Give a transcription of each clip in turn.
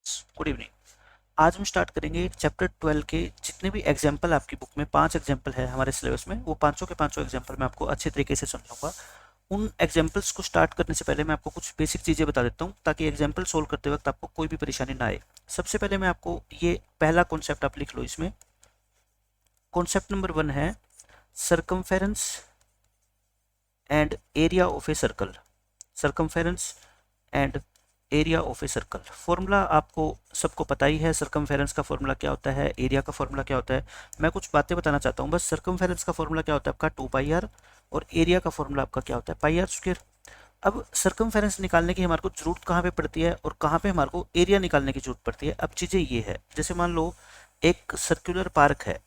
Good evening. आज हम start करेंगे चैप्टर 12 के जितने भी एग्जाम्पल आपकी बुक में 5 एग्जाम्पल है हमारे सिलेबस में, वो पांचों के पांचों एग्जाम्पल मैं आपको अच्छे तरीके से समझाऊंगा। उन एग्जाम्पल्स को स्टार्ट करने से पहले मैं आपको कुछ बेसिक चीज़ें बता देता हूँ ताकि एग्जाम्पल सोल्व करते वक्त आपको कोई भी परेशानी ना आए। सबसे पहले मैं आपको ये पहला कॉन्सेप्ट आप लिख लो। इसमें कॉन्सेप्ट नंबर 1 है circumference and area of a circle. Circumference and area of a circle. Formula आपको सबको पता ही है, सर्कमफेरेंस का फॉर्मूला क्या होता है, एरिया का फॉर्मूला क्या होता है। मैं कुछ बातें बताना चाहता हूँ बस। सर्कमफेरेंस का फॉर्मूला क्या होता है आपका 2 पाई आर, और एरिया का फॉर्मूला आपका क्या होता है पाई आर स्क्वायर। अब सर्कमफेरेंस निकालने की हमारे को जरूरत कहाँ पे पड़ती है और कहाँ पे हमारे को एरिया निकालने की जरूरत पड़ती है। अब चीज़ें ये है, जैसे मान लो एक सर्कुलर पार्क है,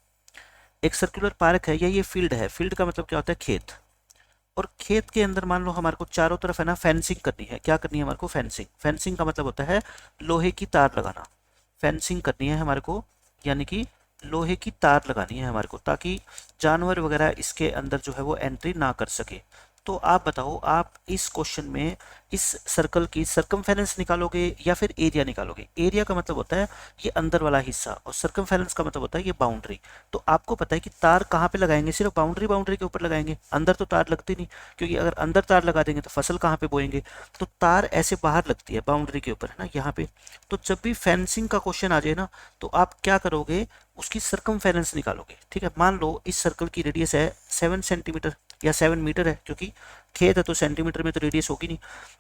एक सर्कुलर पार्क है या ये फील्ड है। फील्ड का मतलब क्या होता है खेत। और खेत के अंदर मान लो हमारे को चारों तरफ है ना फेंसिंग करनी है। क्या करनी है हमारे को? फेंसिंग। फेंसिंग का मतलब होता है लोहे की तार लगाना। फेंसिंग करनी है हमारे को, यानी कि लोहे की तार लगानी है हमारे को, ताकि जानवर वगैरह इसके अंदर जो है वो एंट्री ना कर सके। तो आप बताओ, आप इस क्वेश्चन में इस सर्कल की सर्कमफेरेंस निकालोगे या फिर एरिया निकालोगे? एरिया का मतलब होता है ये अंदर वाला हिस्सा, और सर्कमफेरेंस का मतलब होता है ये बाउंड्री। तो आपको पता है कि तार कहाँ पे लगाएंगे? सिर्फ बाउंड्री बाउंड्री के ऊपर लगाएंगे, अंदर तो तार लगती नहीं, क्योंकि अगर अंदर तार लगा देंगे तो फसल कहाँ पे बोएंगे। तो तार ऐसे बाहर लगती है बाउंड्री के ऊपर, है ना, यहाँ पे। तो जब भी फेंसिंग का क्वेश्चन आ जाए ना, तो आप क्या करोगे? उसकी सर्कमफेरेंस निकालोगे। ठीक है, मान लो इस सर्कल की रेडियस है 7 सेंटीमीटर या 7 मीटर है, क्योंकि खेत है तो सेंटीमीटर में तो रेडियस होगी नहीं।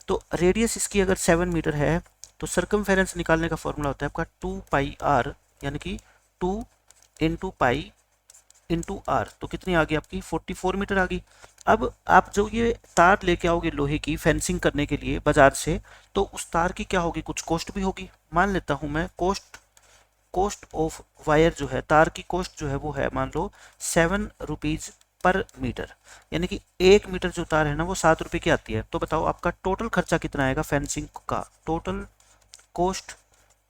तो रेडियस इसकी अगर 7 मीटर है, तो सर्कमफेरेंस निकालने का फॉर्मूला होता है आपका 2 पाई आर, यानी कि 2 इंटू पाई इंटू आर। तो कितनी आ गई आपकी? 44 मीटर आ गई। अब आप जो ये तार लेके आओगे लोहे की फेंसिंग करने के लिए बाजार से, तो उस तार की क्या होगी? कुछ कॉस्ट भी होगी। मान लेता हूं मैं कॉस्ट, कॉस्ट ऑफ वायर जो है, तार की कॉस्ट जो है वो है मान लो 7 रुपीज पर मीटर, यानी कि 1 मीटर जो तार है ना वो 7 रुपए की आती है। तो बताओ आपका टोटल खर्चा कितना आएगा फेंसिंग का? टोटल कॉस्ट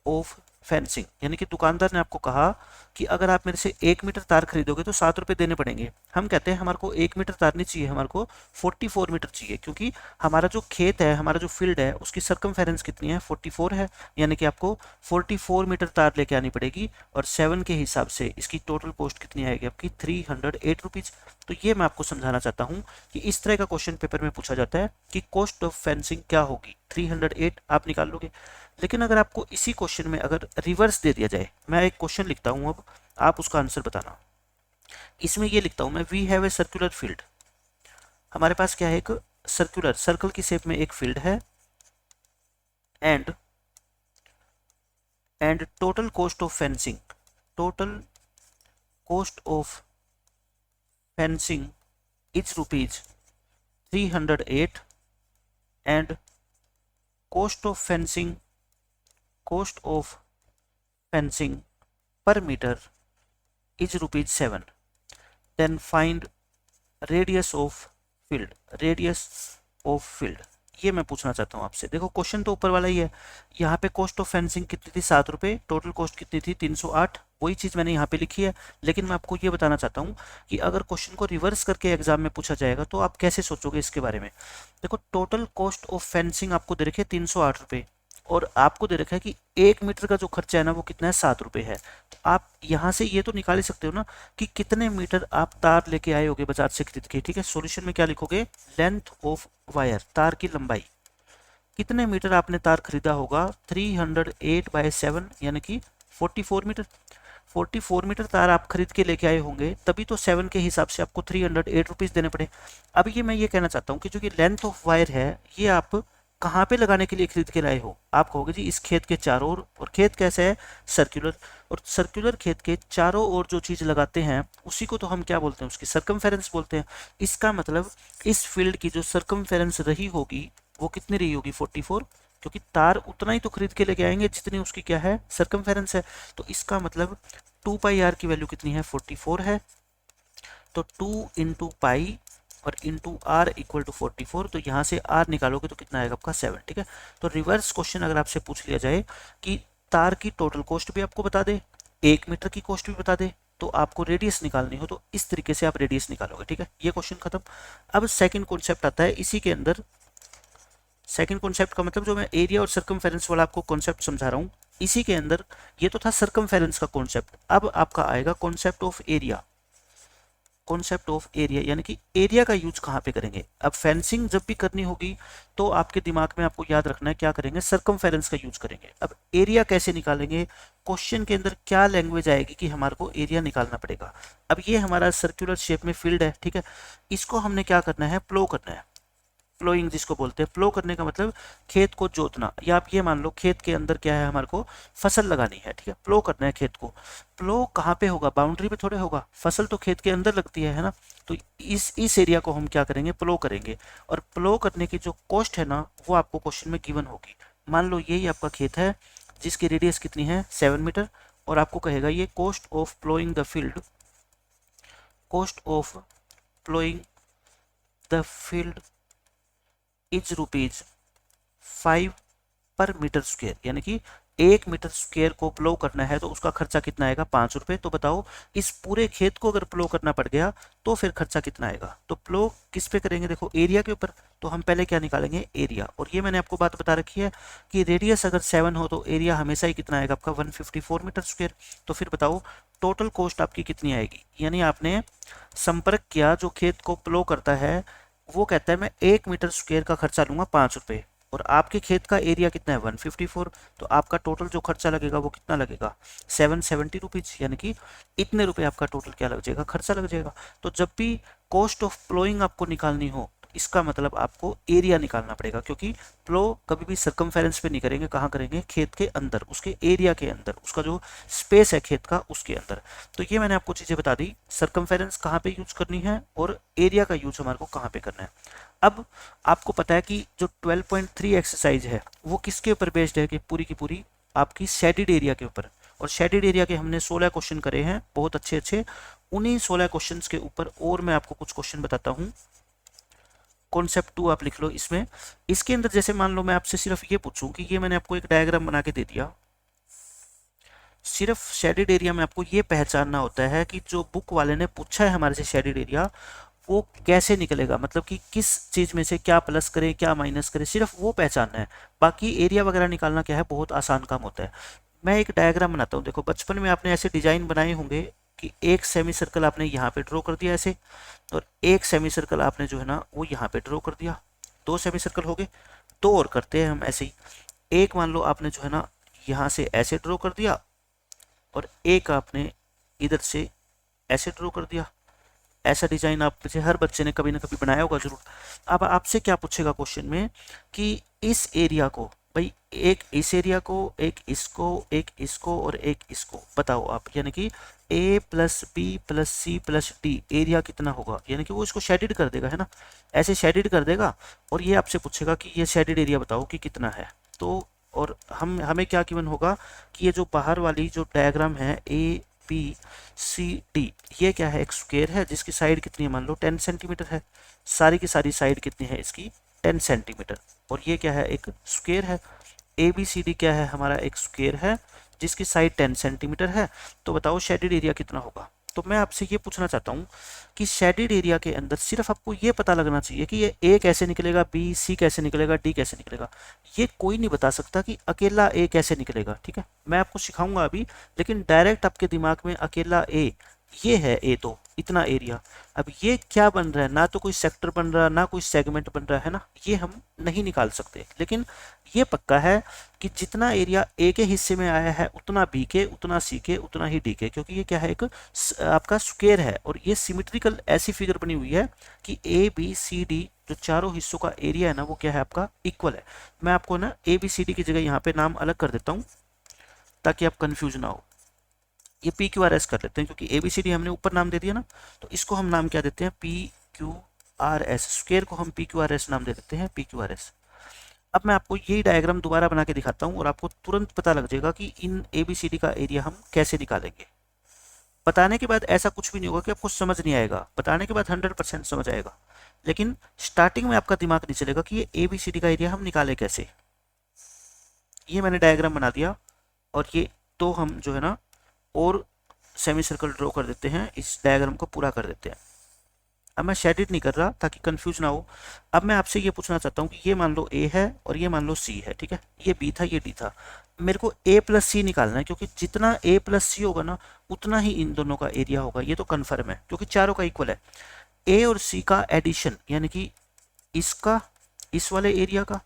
ऑफ फेंसिंग, यानी कि दुकानदार ने आपको कहा कि अगर आप मेरे से 1 मीटर तार खरीदोगे तो 7 रुपए देने पड़ेंगे। हम कहते हैं हमारे को 1 मीटर तार नहीं चाहिए, हमारे को 44 मीटर चाहिए, क्योंकि हमारा जो खेत है, हमारा जो फील्ड है, उसकी सर्कमफेरेंस कितनी है? 44 है। यानी कि आपको 44 मीटर तार लेके आनी पड़ेगी, और 7 के हिसाब से इसकी टोटल कॉस्ट कितनी आएगी आपकी? 308 रुपीज। तो ये मैं आपको समझाना चाहता हूँ कि इस तरह का क्वेश्चन पेपर में पूछा जाता है कि कॉस्ट ऑफ फेंसिंग क्या होगी, 308 आप निकाल लोगे। लेकिन अगर आपको इसी क्वेश्चन में अगर रिवर्स दे दिया जाए, मैं एक क्वेश्चन लिखता हूं, अब आप उसका आंसर बताना। इसमें ये लिखता हूं मैं, we have a circular field. हमारे पास क्या है? एक सर्कुलर, सर्कल की शेप में एक फील्ड है, and total cost of fencing, total cost of fencing is rupees 308, and cost of fencing, cost of fencing per metre is rupees 7। Then find radius of field, radius of field. ये मैं पूछना चाहता हूँ आपसे। देखो question तो ऊपर वाला ही है। यहाँ पे कॉस्ट ऑफ फेंसिंग कितनी थी? 7 रुपए। टोटल कॉस्ट कितनी थी? 308। वही चीज़ मैंने यहाँ पे लिखी है। लेकिन मैं आपको ये बताना चाहता हूँ कि अगर क्वेश्चन को रिवर्स करके एग्जाम में पूछा जाएगा तो आप कैसे सोचोगे इसके बारे में। देखो टोटल कॉस्ट ऑफ फेंसिंग आपको दे रखे 308 रुपये, और आपको दे रखा है कि 1 मीटर का जो खर्चा है ना वो कितना है? 7 रुपये है। तो आप यहाँ से ये तो निकाल ही सकते हो ना कि कितने मीटर आप तार लेके आए होगे बाजार से खरीद के। ठीक है, सॉल्यूशन में क्या लिखोगे? लेंथ ऑफ वायर, तार की लंबाई। कितने मीटर आपने तार खरीदा होगा? 308/7, यानी कि 44 मीटर। 44 मीटर तार आप खरीद के लेके आए होंगे, तभी तो 7 के हिसाब से आपको 308 रुपीज देने पड़े। अब ये मैं ये कहना चाहता हूँ कि जो कि लेंथ ऑफ वायर है, ये आप कहाँ पे लगाने के लिए खरीद के लाए हो? आप कहोगे जी इस खेत के चारों ओर, और खेत कैसे है? सर्कुलर। और सर्कुलर खेत के चारों ओर जो चीज लगाते हैं उसी को तो हम क्या बोलते हैं? उसकी सर्कमफेरेंस बोलते हैं। इसका मतलब इस फील्ड की जो सर्कमफेरेंस रही होगी वो कितनी रही होगी? 44, क्योंकि तार उतना ही तो खरीद के लेके आएंगे जितनी उसकी क्या है? सर्कमफेरेंस है। तो इसका मतलब 2 पाई आर की वैल्यू कितनी है? 44 है। तो 2 इंटू पाई और इंटू आर इक्वल टू 44। तो यहाँ से आर निकालोगे तो कितना आएगा आपका? 7। ठीक है, तो रिवर्स क्वेश्चन अगर आपसे पूछ लिया जाए कि तार की टोटल कॉस्ट भी आपको बता दे, 1 मीटर की कॉस्ट भी बता दे, तो आपको रेडियस निकालनी हो तो इस तरीके से आप रेडियस निकालोगे। ठीक है, ये क्वेश्चन खत्म। अब सेकंड कॉन्सेप्ट आता है इसी के अंदर। सेकंड कॉन्सेप्ट का मतलब जो मैं एरिया और सर्कमफेरेंस वाला आपको कॉन्सेप्ट समझा रहा हूँ, इसी के अंदर ये तो था सर्कमफेरेंस का कॉन्सेप्ट, अब आपका आएगा concept of area. Concept of area यानी कि एरिया का यूज कहाँ पे करेंगे। अब फेंसिंग जब भी करनी होगी तो आपके दिमाग में आपको याद रखना है क्या करेंगे, सर्कमफेरेंस का यूज करेंगे। अब एरिया कैसे निकालेंगे, क्वेश्चन के अंदर क्या लैंग्वेज आएगी कि हमारे को एरिया निकालना पड़ेगा। अब ये हमारा सर्कुलर शेप में फील्ड है, ठीक है, इसको हमने क्या करना है, प्लो करना है। प्लोइंग जिसको बोलते हैं, प्लो करने का मतलब खेत को जोतना, या आप ये मान लो खेत के अंदर क्या है, हमारे को फसल लगानी है, ठीक है, प्लो करना है खेत को। प्लो कहाँ पे होगा, बाउंड्री पे थोड़े होगा, फसल तो खेत के अंदर लगती है ना। तो इस एरिया को हम क्या करेंगे, प्लो करेंगे। और प्लो करने की जो कॉस्ट है ना वो आपको क्वेश्चन में गिवन होगी। मान लो यही आपका खेत है जिसकी रेडियस कितनी है 7 मीटर, और आपको कहेगा ये cost of ploughing the field, cost of ploughing the field is ₹5 पर मीटर स्क्वेयर, यानी कि 1 मीटर स्क्वेयर को प्लो करना है तो उसका खर्चा कितना आएगा, ₹5। तो बताओ इस पूरे खेत को अगर प्लो करना पड़ गया तो फिर खर्चा कितना आएगा। तो प्लो किस पे करेंगे, देखो एरिया के ऊपर। तो हम पहले क्या निकालेंगे, एरिया। और ये मैंने आपको बात बता रखी है कि रेडियस अगर 7 हो तो एरिया हमेशा ही कितना आएगा आपका 154 मीटर स्क्वेयर। तो फिर बताओ टोटल कॉस्ट आपकी कितनी आएगी। यानी आपने संपर्क किया, जो खेत को प्लो करता है वो कहता है मैं 1 मीटर स्क्वेयर का खर्चा लूंगा ₹5, और आपके खेत का एरिया कितना है 154। तो आपका टोटल जो खर्चा लगेगा वो कितना लगेगा, ₹770, यानी कि इतने रुपए आपका टोटल क्या लग जाएगा, खर्चा लग जाएगा। तो जब भी कॉस्ट ऑफ प्लोइंग आपको निकालनी हो तो इसका मतलब आपको एरिया निकालना पड़ेगा, क्योंकि प्लो कभी भी सर्कमफेरेंस पे नहीं करेंगे, कहाँ करेंगे, खेत के अंदर, उसके एरिया के अंदर, उसका जो स्पेस है खेत का उसके अंदर। तो ये मैंने आपको चीजें बता दी, सर्कमफेरेंस कहाँ पे यूज करनी है और एरिया का यूज हमारे को कहाँ पे करना है। अब आपको पता है कि जो 12.3 एक्सरसाइज है वो किसके ऊपर बेस्ड है, कि पूरी की पूरी आपकी शेडिड एरिया के ऊपर। और शेडिड एरिया के हमने 16 क्वेश्चन करे हैं, बहुत अच्छे अच्छे। उन्हीं 16 क्वेश्चंस के ऊपर और मैं आपको कुछ क्वेश्चन बताता हूँ। कॉन्सेप्ट 2 आप लिख लो इसमें। इसके अंदर जैसे मान लो मैं आपसे सिर्फ ये पूछूं कि ये मैंने आपको एक डायग्राम बना के दे दिया, सिर्फ शेडेड एरिया में आपको ये पहचानना होता है कि जो बुक वाले ने पूछा है हमारे से शेडेड एरिया वो कैसे निकलेगा, मतलब कि किस चीज में से क्या प्लस करे क्या माइनस करे, सिर्फ वो पहचानना है। बाकी एरिया वगैरह निकालना क्या है, बहुत आसान काम होता है। मैं एक डायग्राम बनाता हूँ, देखो बचपन में आपने ऐसे डिजाइन बनाए होंगे कि एक सेमी सर्कल आपने यहाँ पे ड्रॉ कर दिया ऐसे, और एक सेमी सर्कल आपने जो है ना वो यहाँ पे ड्रॉ कर दिया। 2 सेमी सर्कल हो गए। दो और करते हैं हम ऐसे ही। एक मान लो आपने जो है ना यहाँ से ऐसे ड्रॉ कर दिया, और एक आपने इधर से ऐसे ड्रॉ कर दिया। ऐसा डिजाइन आप में से हर बच्चे ने कभी ना कभी बनाया होगा जरूर। अब आपसे क्या पूछेगा क्वेश्चन में कि इस एरिया को, भाई एक इस एरिया को, एक इसको और एक इसको बताओ आप, यानी कि a plus B plus C plus D area कितना होगा। यानी कि वो इसको शेडिड कर देगा, है ना, ऐसे शेडिड कर देगा। और ये आपसे पूछेगा कि ये शेडिड एरिया बताओ कि कितना है। तो और हमें क्या गिवन होगा कि ये जो बाहर वाली जो डायग्राम है ABCD, ये क्या है, एक स्क्वायर है जिसकी साइड कितनी है, मान लो 10 सेंटीमीटर है। सारी की सारी साइड कितनी है इसकी, 10 सेंटीमीटर। और ये क्या है, एक स्क्वायर है। ABCD क्या है, हमारा एक स्क्वायर है जिसकी साइड 10 सेंटीमीटर है। तो बताओ शेडेड एरिया कितना होगा। तो मैं आपसे ये पूछना चाहता हूँ कि शेडेड एरिया के अंदर सिर्फ आपको ये पता लगना चाहिए कि ये A कैसे निकलेगा, B C कैसे निकलेगा, D कैसे निकलेगा। ये कोई नहीं बता सकता कि अकेला A कैसे निकलेगा, ठीक है। मैं आपको सिखाऊंगा अभी, लेकिन डायरेक्ट आपके दिमाग में अकेला A, ये है A, तो इतना एरिया। अब ये क्या बन रहा है, ना तो कोई सेक्टर बन रहा ना कोई सेगमेंट बन रहा है ना, ये हम नहीं निकाल सकते। लेकिन ये पक्का है कि जितना एरिया ए के हिस्से में आया है उतना बी के, उतना सी के, उतना ही डी के, क्योंकि ये क्या है, एक आपका स्क्वायर है और ये सिमेट्रिकल ऐसी फिगर बनी हुई है कि ए बी सी डी जो चारों हिस्सों का एरिया है ना वो क्या है आपका इक्वल है। मैं आपको ना ए बी सी डी की जगह यहाँ पे नाम अलग कर देता हूँ ताकि आप कंफ्यूज ना हो। ये पी क्यू आर एस कर लेते हैं, क्योंकि ए बी सी डी हमने ऊपर नाम दे दिया ना, तो इसको हम नाम क्या देते हैं, P Q R S. Square को हम पी क्यू आर एस नाम दे देते हैं, पी क्यू आर एस। अब मैं आपको यही डायग्राम दोबारा बना के दिखाता हूँ और आपको तुरंत पता लग जाएगा कि इन ABCD का एरिया हम कैसे निकालेंगे। बताने के बाद ऐसा कुछ भी नहीं होगा कि आपको समझ नहीं आएगा, बताने के बाद 100% समझ आएगा, लेकिन स्टार्टिंग में आपका दिमाग नहीं चलेगा कि ये ABCD का एरिया हम निकाले कैसे। ये मैंने डायग्राम बना दिया, और ये तो हम जो है ना और सेमी सर्कल ड्रॉ कर देते हैं, इस डायग्राम को पूरा कर देते हैं। अब मैं शेडिड नहीं कर रहा ताकि कंफ्यूज ना हो। अब मैं आपसे ये पूछना चाहता हूँ कि ये मान लो ए है और ये मान लो सी है, ठीक है, ये बी था ये डी था, मेरे को ए प्लस सी निकालना है, क्योंकि जितना ए प्लस सी होगा ना उतना ही इन दोनों का एरिया होगा, ये तो कन्फर्म है क्योंकि चारों का इक्वल है। ए और सी का एडिशन यानी कि इसका, इस वाले एरिया का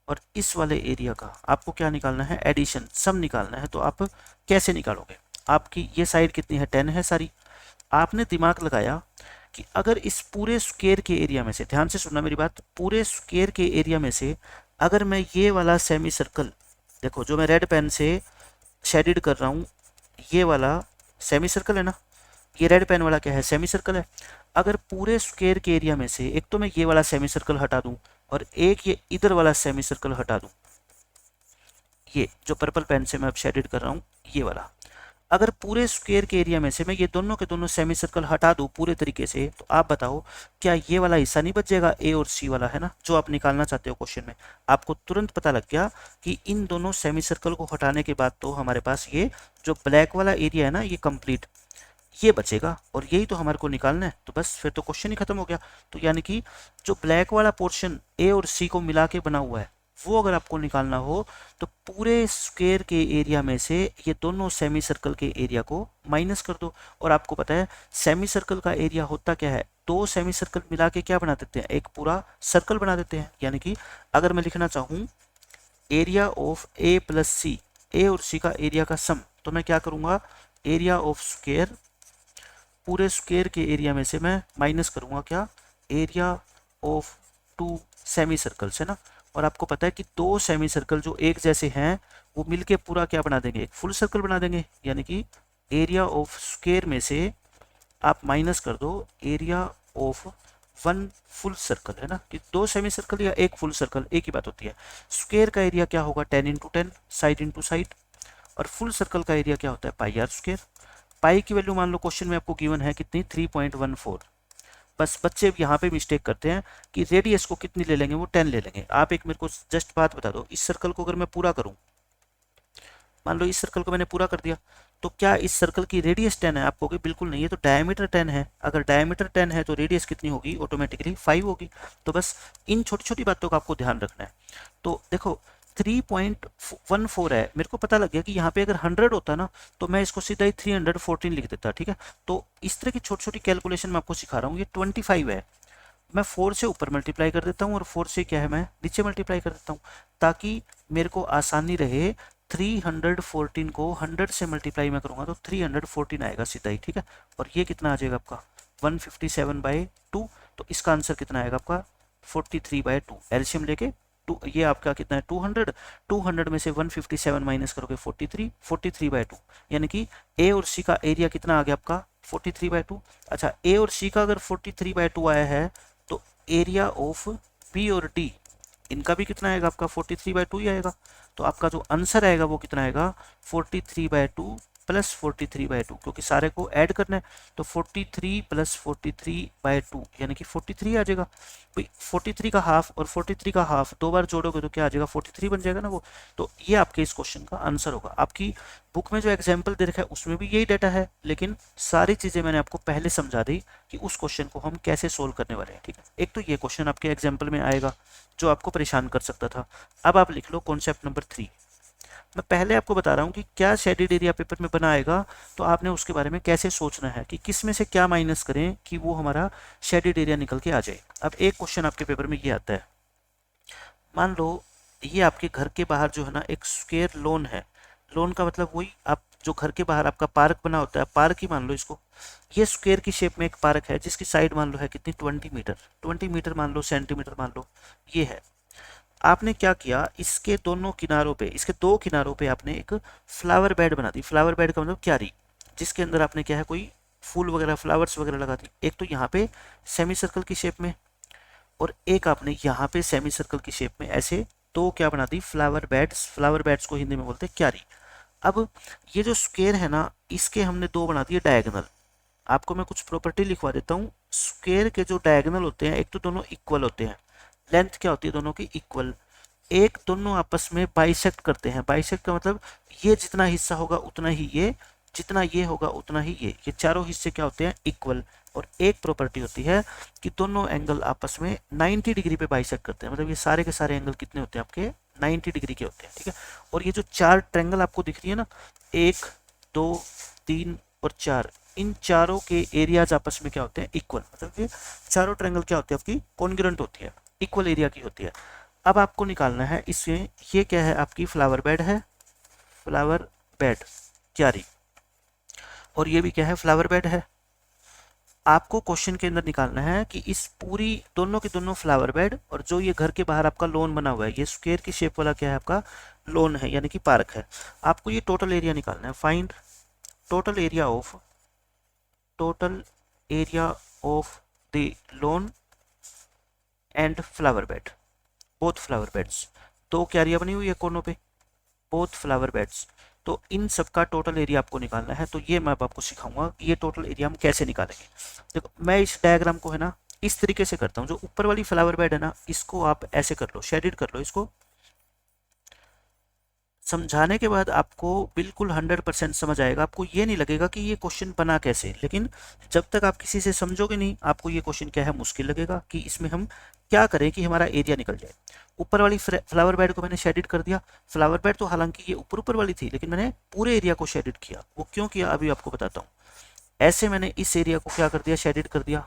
और इस वाले एरिया का आपको क्या निकालना है, एडिशन, सम निकालना है। तो आप कैसे निकालोगे, आपकी ये साइड कितनी है, 10 है सारी। आपने दिमाग लगाया कि अगर इस पूरे स्क्वायर के एरिया में से, ध्यान से सुनना मेरी बात, पूरे स्क्वायर के एरिया में से अगर मैं ये वाला सेमी सर्कल, देखो जो मैं रेड पेन से शेडिड कर रहा हूँ, ये वाला सेमी सर्कल है ना, ये रेड पेन वाला क्या है, सेमी सर्कल है। अगर पूरे स्क्वायर के एरिया में से एक तो मैं ये वाला सेमी सर्कल हटा दूं और एक ये इधर वाला सेमी सर्कल हटा दूं, ये जो पर्पल पेन से मैं अब शेडिड कर रहा हूँ ये वाला, अगर पूरे स्क्वायर के एरिया में से मैं ये दोनों के दोनों सेमी सर्कल हटा दूं पूरे तरीके से, तो आप बताओ क्या ये वाला हिस्सा नहीं बच जाएगा, ए और सी वाला है ना, जो आप निकालना चाहते हो क्वेश्चन में। आपको तुरंत पता लग गया कि इन दोनों सेमी सर्कल को हटाने के बाद तो हमारे पास ये जो ब्लैक वाला एरिया है ना ये कंप्लीट, ये बचेगा और यही तो हमारे को निकालना है। तो बस फिर तो क्वेश्चन ही खत्म हो गया। तो यानी कि जो ब्लैक वाला पोर्शन ए और सी को मिला के बना हुआ है वो अगर आपको निकालना हो तो पूरे स्क्वायर के एरिया में से ये दोनों सेमी सर्कल के एरिया को माइनस कर दो। और आपको पता है सेमी सर्कल का एरिया होता क्या है, दो सेमी सर्कल मिला के क्या बना देते हैं, एक पूरा सर्कल बना देते हैं। यानी कि अगर मैं लिखना चाहूँ एरिया ऑफ ए प्लस सी, ए और सी का एरिया का सम, तो मैं क्या करूँगा, एरिया ऑफ स्क्वायर, पूरे स्क्वायर के एरिया में से मैं माइनस करूंगा क्या, area of two semi circles है ना। और आपको पता है कि दो सेमी सर्कल जो एक जैसे हैं वो मिलके पूरा क्या बना देंगे, एक फुल सर्कल बना देंगे। यानी कि एरिया ऑफ स्क्वायर में से आप माइनस कर दो area of one full circle, है ना, कि दो सेमी सर्कल या एक फुल सर्कल एक ही बात होती है। स्क्वायर का एरिया क्या होगा, 10 इंटू 10, साइड इंटू साइड, और फुल सर्कल का एरिया क्या होता है, पाई आर स्क्वायर। पाई की वैल्यू मान लो क्वेश्चन में आपको गिवन है कितनी, 3.14। बस बच्चे यहाँ पे मिस्टेक करते हैं कि रेडियस को कितनी ले लेंगे, वो 10 ले लेंगे। आप एक मेरे को जस्ट बात बता दो, इस सर्कल को अगर मैं पूरा करूँ, मान लो इस सर्कल को मैंने पूरा कर दिया, तो क्या इस सर्कल की रेडियस 10 है, आप कहोगे बिल्कुल नहीं है, तो डायमीटर 10 है। अगर डायमीटर 10 है तो रेडियस कितनी होगी, ऑटोमेटिकली 5 होगी। तो बस इन छोटी छोटी बातों का आपको ध्यान रखना है। तो देखो 3.14 है, मेरे को पता लग गया कि यहाँ पे अगर 100 होता ना तो मैं इसको सीधा ही 314 लिख देता, ठीक है। तो इस तरह की छोटी छोटी कैलकुलेशन मैं आपको सिखा रहा हूँ। ये 25 है, मैं 4 से ऊपर मल्टीप्लाई कर देता हूँ और 4 से क्या है मैं नीचे मल्टीप्लाई कर देता हूँ, ताकि मेरे को आसानी रहे। 314 को 100 से मल्टीप्लाई मैं करूँगा तो 314 आएगा सीधा ही, ठीक है। और ये कितना आ जाएगा आपका 157/2। तो इसका आंसर कितना आएगा आपका 43/2। एलसीएम लेके ये आपका कितना है 200, 200 में से 157 माइनस करोगे 43, 43/2। यानी कि ए और सी का एरिया कितना आ गया आपका 43/2। अच्छा, ए और सी का अगर 43/2 आया है तो एरिया ऑफ बी और डी, इनका भी कितना आएगा आपका 43/2 ही आएगा। तो आपका जो आंसर आएगा वो कितना आएगा 43/2 प्लस 43/2, क्योंकि सारे को ऐड करना है। तो 43 प्लस 43/2 यानी कि 43 आ जाएगा। 43 का हाफ और 43 का हाफ दो बार जोड़ोगे तो क्या आ जाएगा 43 बन जाएगा ना वो। तो ये आपके इस क्वेश्चन का आंसर होगा। आपकी बुक में जो एग्जाम्पल दे रखा है उसमें भी यही डाटा है, लेकिन सारी चीज़ें मैंने आपको पहले समझा दी कि उस क्वेश्चन को हम कैसे सोल्व करने वाले हैं, ठीक है। एक तो ये क्वेश्चन आपके एग्जाम्पल में आएगा जो आपको परेशान कर सकता था। अब आप लिख लो कॉन्सेप्ट नंबर 3। मैं पहले आपको बता रहा हूँ कि क्या शेडेड एरिया पेपर में बना आएगा, तो आपने उसके बारे में कैसे सोचना है कि किस में से क्या माइनस करें कि वो हमारा शेडेड एरिया निकल के आ जाए। अब एक क्वेश्चन आपके पेपर में ये आता है, मान लो ये आपके घर के बाहर जो है ना एक स्क्वायर लॉन है। लॉन का मतलब वही आप जो घर के बाहर आपका पार्क बना होता है, पार्क ही मान लो इसको। ये स्क्वायर की शेप में एक पार्क है जिसकी साइड मान लो है कितनी 20 मीटर, 20 मीटर मान लो, सेंटीमीटर मान लो, ये है। आपने क्या किया, इसके दोनों किनारों पे, इसके दो किनारों पे आपने एक फ्लावर बेड बना दी। फ्लावर बेड का मतलब क्यारी, जिसके अंदर आपने क्या है कोई फूल वगैरह फ्लावर्स वगैरह लगा दी। एक तो यहाँ पे सेमी सर्कल की शेप में और एक आपने यहाँ पे सेमी सर्कल की शेप में, ऐसे दो क्या बना दी फ्लावर बेड्स। फ्लावर बेड्स को हिंदी में बोलते हैं क्यारी। अब ये जो स्क्वायर है ना इसके हमने दो बना दिए डायगोनल। आपको मैं कुछ प्रॉपर्टी लिखवा देता हूँ। स्क्वायर के जो डायगोनल होते हैं एक तो दोनों इक्वल होते हैं, लेंथ क्या होती है दोनों की इक्वल। एक दोनों आपस में बाइसेक्ट करते हैं। बाइसेक्ट का मतलब ये जितना हिस्सा होगा उतना ही ये, जितना ये होगा उतना ही ये चारों हिस्से क्या होते हैं इक्वल। और एक प्रॉपर्टी होती है कि दोनों एंगल आपस में 90 डिग्री पे बाइसेक्ट करते हैं, मतलब ये सारे के सारे एंगल कितने होते हैं आपके 90 डिग्री के होते हैं, ठीक है। और ये जो चार ट्रायंगल आपको दिख रही है ना, 1 2 3 और 4, इन चारों के एरियाज आपस में क्या होते हैं इक्वल, मतलब ये चारों ट्रायंगल क्या होती है आपकी कॉन्ग्रुएंट होती है, इक्वल एरिया की होती है। अब आपको निकालना है इसमें, ये क्या है आपकी फ्लावर बेड है, फ्लावर बेड क्यारी, और ये भी क्या है फ्लावर बेड है। आपको क्वेश्चन के अंदर निकालना है कि इस पूरी दोनों के दोनों फ्लावर बेड और जो ये घर के बाहर आपका लॉन बना हुआ है, ये स्क्वायर की शेप वाला क्या है आपका लॉन है, यानी कि पार्क है। आपको ये टोटल एरिया निकालना है, find total area of the lawn and flower bed, both flower beds, दो क्यारियां बनी हुई है कोनों पे, बोथ फ्लावर बेड्स, तो इन सब का टोटल एरिया आपको निकालना है। तो ये मैं अब आपको सिखाऊंगा कि ये टोटल एरिया हम कैसे निकालेंगे। देखो मैं इस डायग्राम को है ना इस तरीके से करता हूँ, जो ऊपर वाली फ्लावर बेड है ना इसको आप ऐसे कर लो, शेडेड कर लो इसको। समझाने के बाद आपको बिल्कुल 100% समझ आएगा, आपको ये नहीं लगेगा कि ये क्वेश्चन बना कैसे, लेकिन जब तक आप किसी से समझोगे नहीं आपको ये क्वेश्चन क्या है मुश्किल लगेगा कि इसमें हम क्या करें कि हमारा एरिया निकल जाए। ऊपर वाली फ्लावर बेड को मैंने शेडिड कर दिया, फ्लावर बेड तो हालांकि ये ऊपर ऊपर वाली थी लेकिन मैंने पूरे एरिया को शेडिड किया, वो क्यों किया अभी आपको बताता हूँ। ऐसे मैंने इस एरिया को क्या कर दिया शेडिड कर दिया।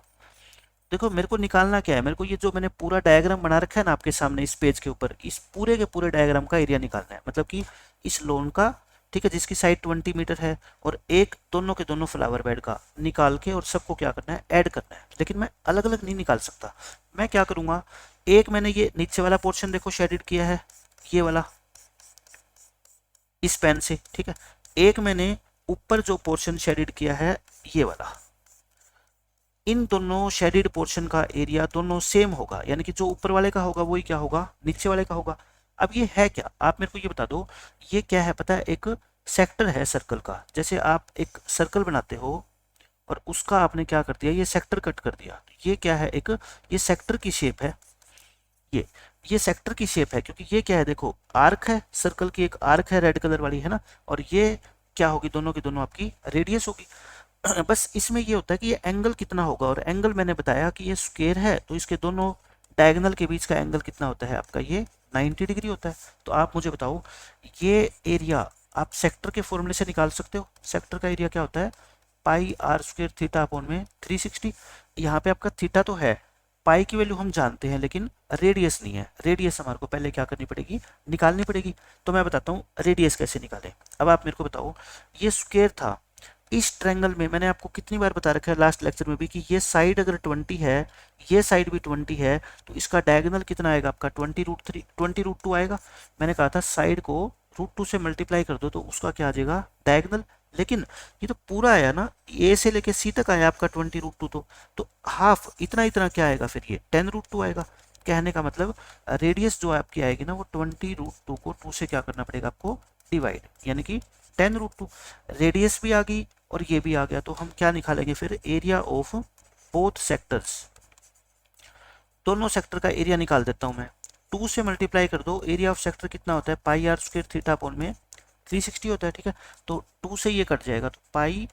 देखो मेरे को निकालना क्या है, मेरे को ये जो मैंने पूरा डायग्राम बना रखा है ना आपके सामने इस पेज के ऊपर, इस पूरे के पूरे डायग्राम का एरिया निकालना है, मतलब कि इस लोन का, ठीक है, जिसकी साइड 20 मीटर है, और एक दोनों के दोनों फ्लावर बेड का निकाल के और सबको क्या करना है ऐड करना है। लेकिन मैं अलग अलग नहीं निकाल सकता, मैं क्या करूंगा, एक मैंने ये नीचे वाला पोर्शन देखो शेडिड किया है ये वाला इस पेन से, ठीक है, एक मैंने ऊपर जो पोर्शन शेडिड किया है ये वाला, इन दोनों शेडिड पोर्शन का एरिया दोनों सेम होगा, यानी कि जो ऊपर वाले का होगा वही क्या होगा नीचे वाले का होगा। अब ये है क्या, आप मेरे को ये बता दो, ये क्या है पता है, एक सेक्टर है सर्कल का, जैसे आप एक सर्कल बनाते हो और उसका आपने क्या कर दिया ये सेक्टर कट कर दिया, ये क्या है एक, ये सेक्टर की शेप है, ये सेक्टर की शेप है, क्योंकि ये क्या है देखो आर्क है, सर्कल की एक आर्क है रेड कलर वाली है ना, और ये क्या होगी दोनों की दोनों आपकी रेडियस होगी। बस इसमें ये होता है कि ये एंगल कितना होगा, और एंगल मैंने बताया कि ये स्क्वायर है तो इसके दोनों डायगोनल के बीच का एंगल कितना होता है आपका ये 90 डिग्री होता है। तो आप मुझे बताओ ये एरिया आप सेक्टर के फॉर्मूले से निकाल सकते हो, सेक्टर का एरिया क्या होता है पाई आर स्क्वायर थीटा अपॉन में 360। यहाँ पे आपका थीटा तो है, पाई की वैल्यू हम जानते हैं लेकिन रेडियस नहीं है, रेडियस हमारे को पहले क्या करनी पड़ेगी निकालनी पड़ेगी। तो मैं बताता हूँ रेडियस कैसे निकालें। अब आप मेरे को बताओ ये स्क्वायर था, इस ट्रायंगल में मैंने आपको कितनी बार बता रखा है लास्ट लेक्चर में भी कि ये साइड अगर 20 है ये साइड भी 20 है तो इसका डायगोनल कितना आएगा आपका 20√2 आएगा। मैंने कहा था साइड को √2 से मल्टीप्लाई कर दो तो उसका क्या आ जाएगा डायगोनल, लेकिन ये तो पूरा आया ना, ए से लेके सी तक आया आपका 20√2, तो हाफ इतना इतना क्या आएगा फिर ये 10√2 आएगा। कहने का मतलब रेडियस जो आपकी आएगी ना वो 20√2 को 2 से क्या करना पड़ेगा आपको डिवाइड, यानी कि 10√2। रेडियस भी आ गई और ये भी आ गया, तो हम क्या निकालेंगे फिर एरिया ऑफ बोथ सेक्टर्स, दोनों सेक्टर का एरिया निकाल देता हूं मैं। 2 से मल्टीप्लाई कर दो, एरिया ऑफ सेक्टर कितना होता है पाई आर स्क्वायर थीटा अपॉन में 360 होता है, ठीक है, तो 2 से ये कट जाएगा तो पाई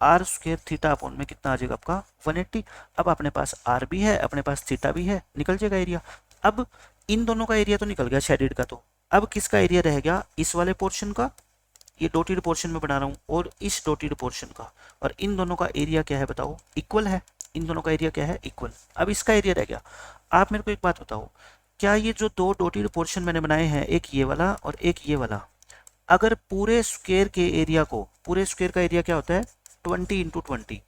आर स्क्वायर थीटा अपॉन में कितना आ जाएगा आपका 180। अब अपने पास आर भी है अपने पास थीटा भी है, निकल जाएगा एरिया। अब इन दोनों का एरिया तो निकल गया शेडेड का, तो अब किसका एरिया रह गया इस वाले पोर्शन का, ये डॉटेड पोर्शन में बना रहा हूँ, और इस डॉटेड पोर्शन का, और इन दोनों का एरिया क्या है बताओ इक्वल है, इन दोनों का एरिया क्या है इक्वल। अब इसका एरिया रह गया। आप मेरे को एक बात बताओ, क्या ये जो दो डॉटेड पोर्शन मैंने बनाए हैं एक ये वाला और एक ये वाला, अगर पूरे स्क्वायर के एरिया को, पूरे स्क्वायर का एरिया क्या होता है 20 × 20,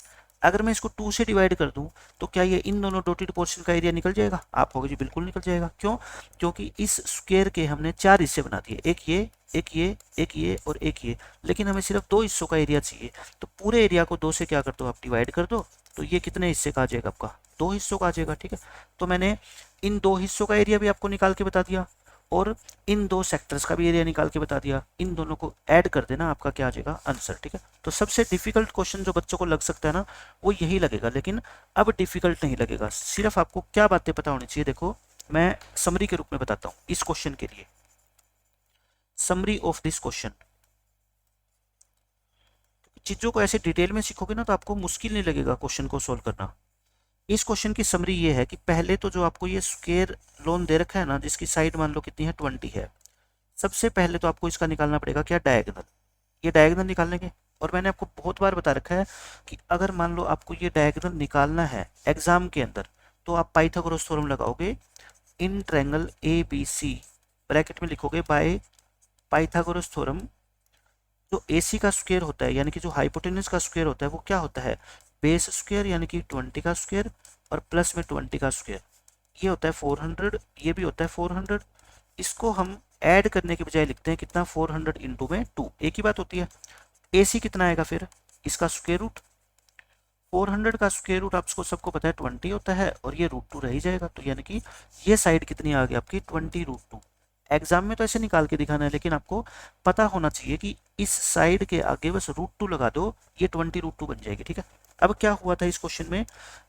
अगर मैं इसको 2 से डिवाइड कर दूं तो क्या ये इन दोनों डॉटेड पोर्शन का एरिया निकल जाएगा, आप कहोगे जी बिल्कुल निकल जाएगा। क्यों, क्योंकि इस स्क्वायर के हमने 4 हिस्से बना दिए, एक ये एक ये एक ये और एक ये, लेकिन हमें सिर्फ 2 हिस्सों का एरिया चाहिए, तो पूरे एरिया को 2 से क्या कर दो आप डिवाइड कर दो, तो ये कितने हिस्से का आ जाएगा आपका 2 हिस्सों का आ जाएगा, ठीक है। तो मैंने इन 2 हिस्सों का एरिया भी आपको निकाल के बता दिया और इन 2 सेक्टर्स का भी एरिया निकाल के बता दिया, इन दोनों को ऐड कर देना आपका क्या आ जाएगा आंसर, ठीक है। तो सबसे डिफिकल्ट क्वेश्चन जो बच्चों को लग सकता है ना वो यही लगेगा, लेकिन अब डिफिकल्ट नहीं लगेगा, सिर्फ आपको क्या बातें पता होनी चाहिए। देखो मैं समरी के रूप में बताता हूँ इस क्वेश्चन के लिए, समरी ऑफ दिस क्वेश्चन, चीज़ों को ऐसे डिटेल में सीखोगे ना तो आपको मुश्किल नहीं लगेगा क्वेश्चन को सोल्व करना। इस क्वेश्चन की समरी ये है कि पहले तो जो आपको ये स्क्वायर लोन दे रखा है ना, जिसकी साइड मान लो कितनी है 20 है, सबसे पहले तो आपको इसका निकालना पड़ेगा क्या, डायगोनल। ये डायगोनल निकालने के, और मैंने आपको बहुत बार बता रखा है कि अगर मान लो आपको ये डायगोनल निकालना है एग्जाम के अंदर, तो आप पाइथागोरस थ्योरम लगाओगे, in triangle A B C bracket में लिखोगे बाय पाइथागोरस थ्योरम। जो AC का स्क्वायर होता है यानी कि जो हाइपोटेनस का स्क्वायर होता है वो क्या होता है, बेस स्क्वायर यानी कि 20 का स्क्वायर और प्लस में 20 का स्क्वायर, ये होता है 400, ये भी होता है 400। इसको हम ऐड करने के बजाय लिखते हैं कितना, 400 इंटू में 2, एक ही बात होती है। AC कितना आएगा फिर, इसका स्क्वायर रूट, 400 का स्क्वायर रूट आपको सबको पता है 20 होता है, और ये √2 रह ही जाएगा। तो यानी कि ये साइड कितनी आ गई आपकी, 20√2। एग्जाम में तो ऐसे निकाल के दिखाना है, लेकिन आपको पता होना चाहिए कि इस साइड के आगे बस √2 लगा दो, ये 20√2 बन जाएगी। ठीक है। अब क्या हुआ था इस क्वेश्चन में,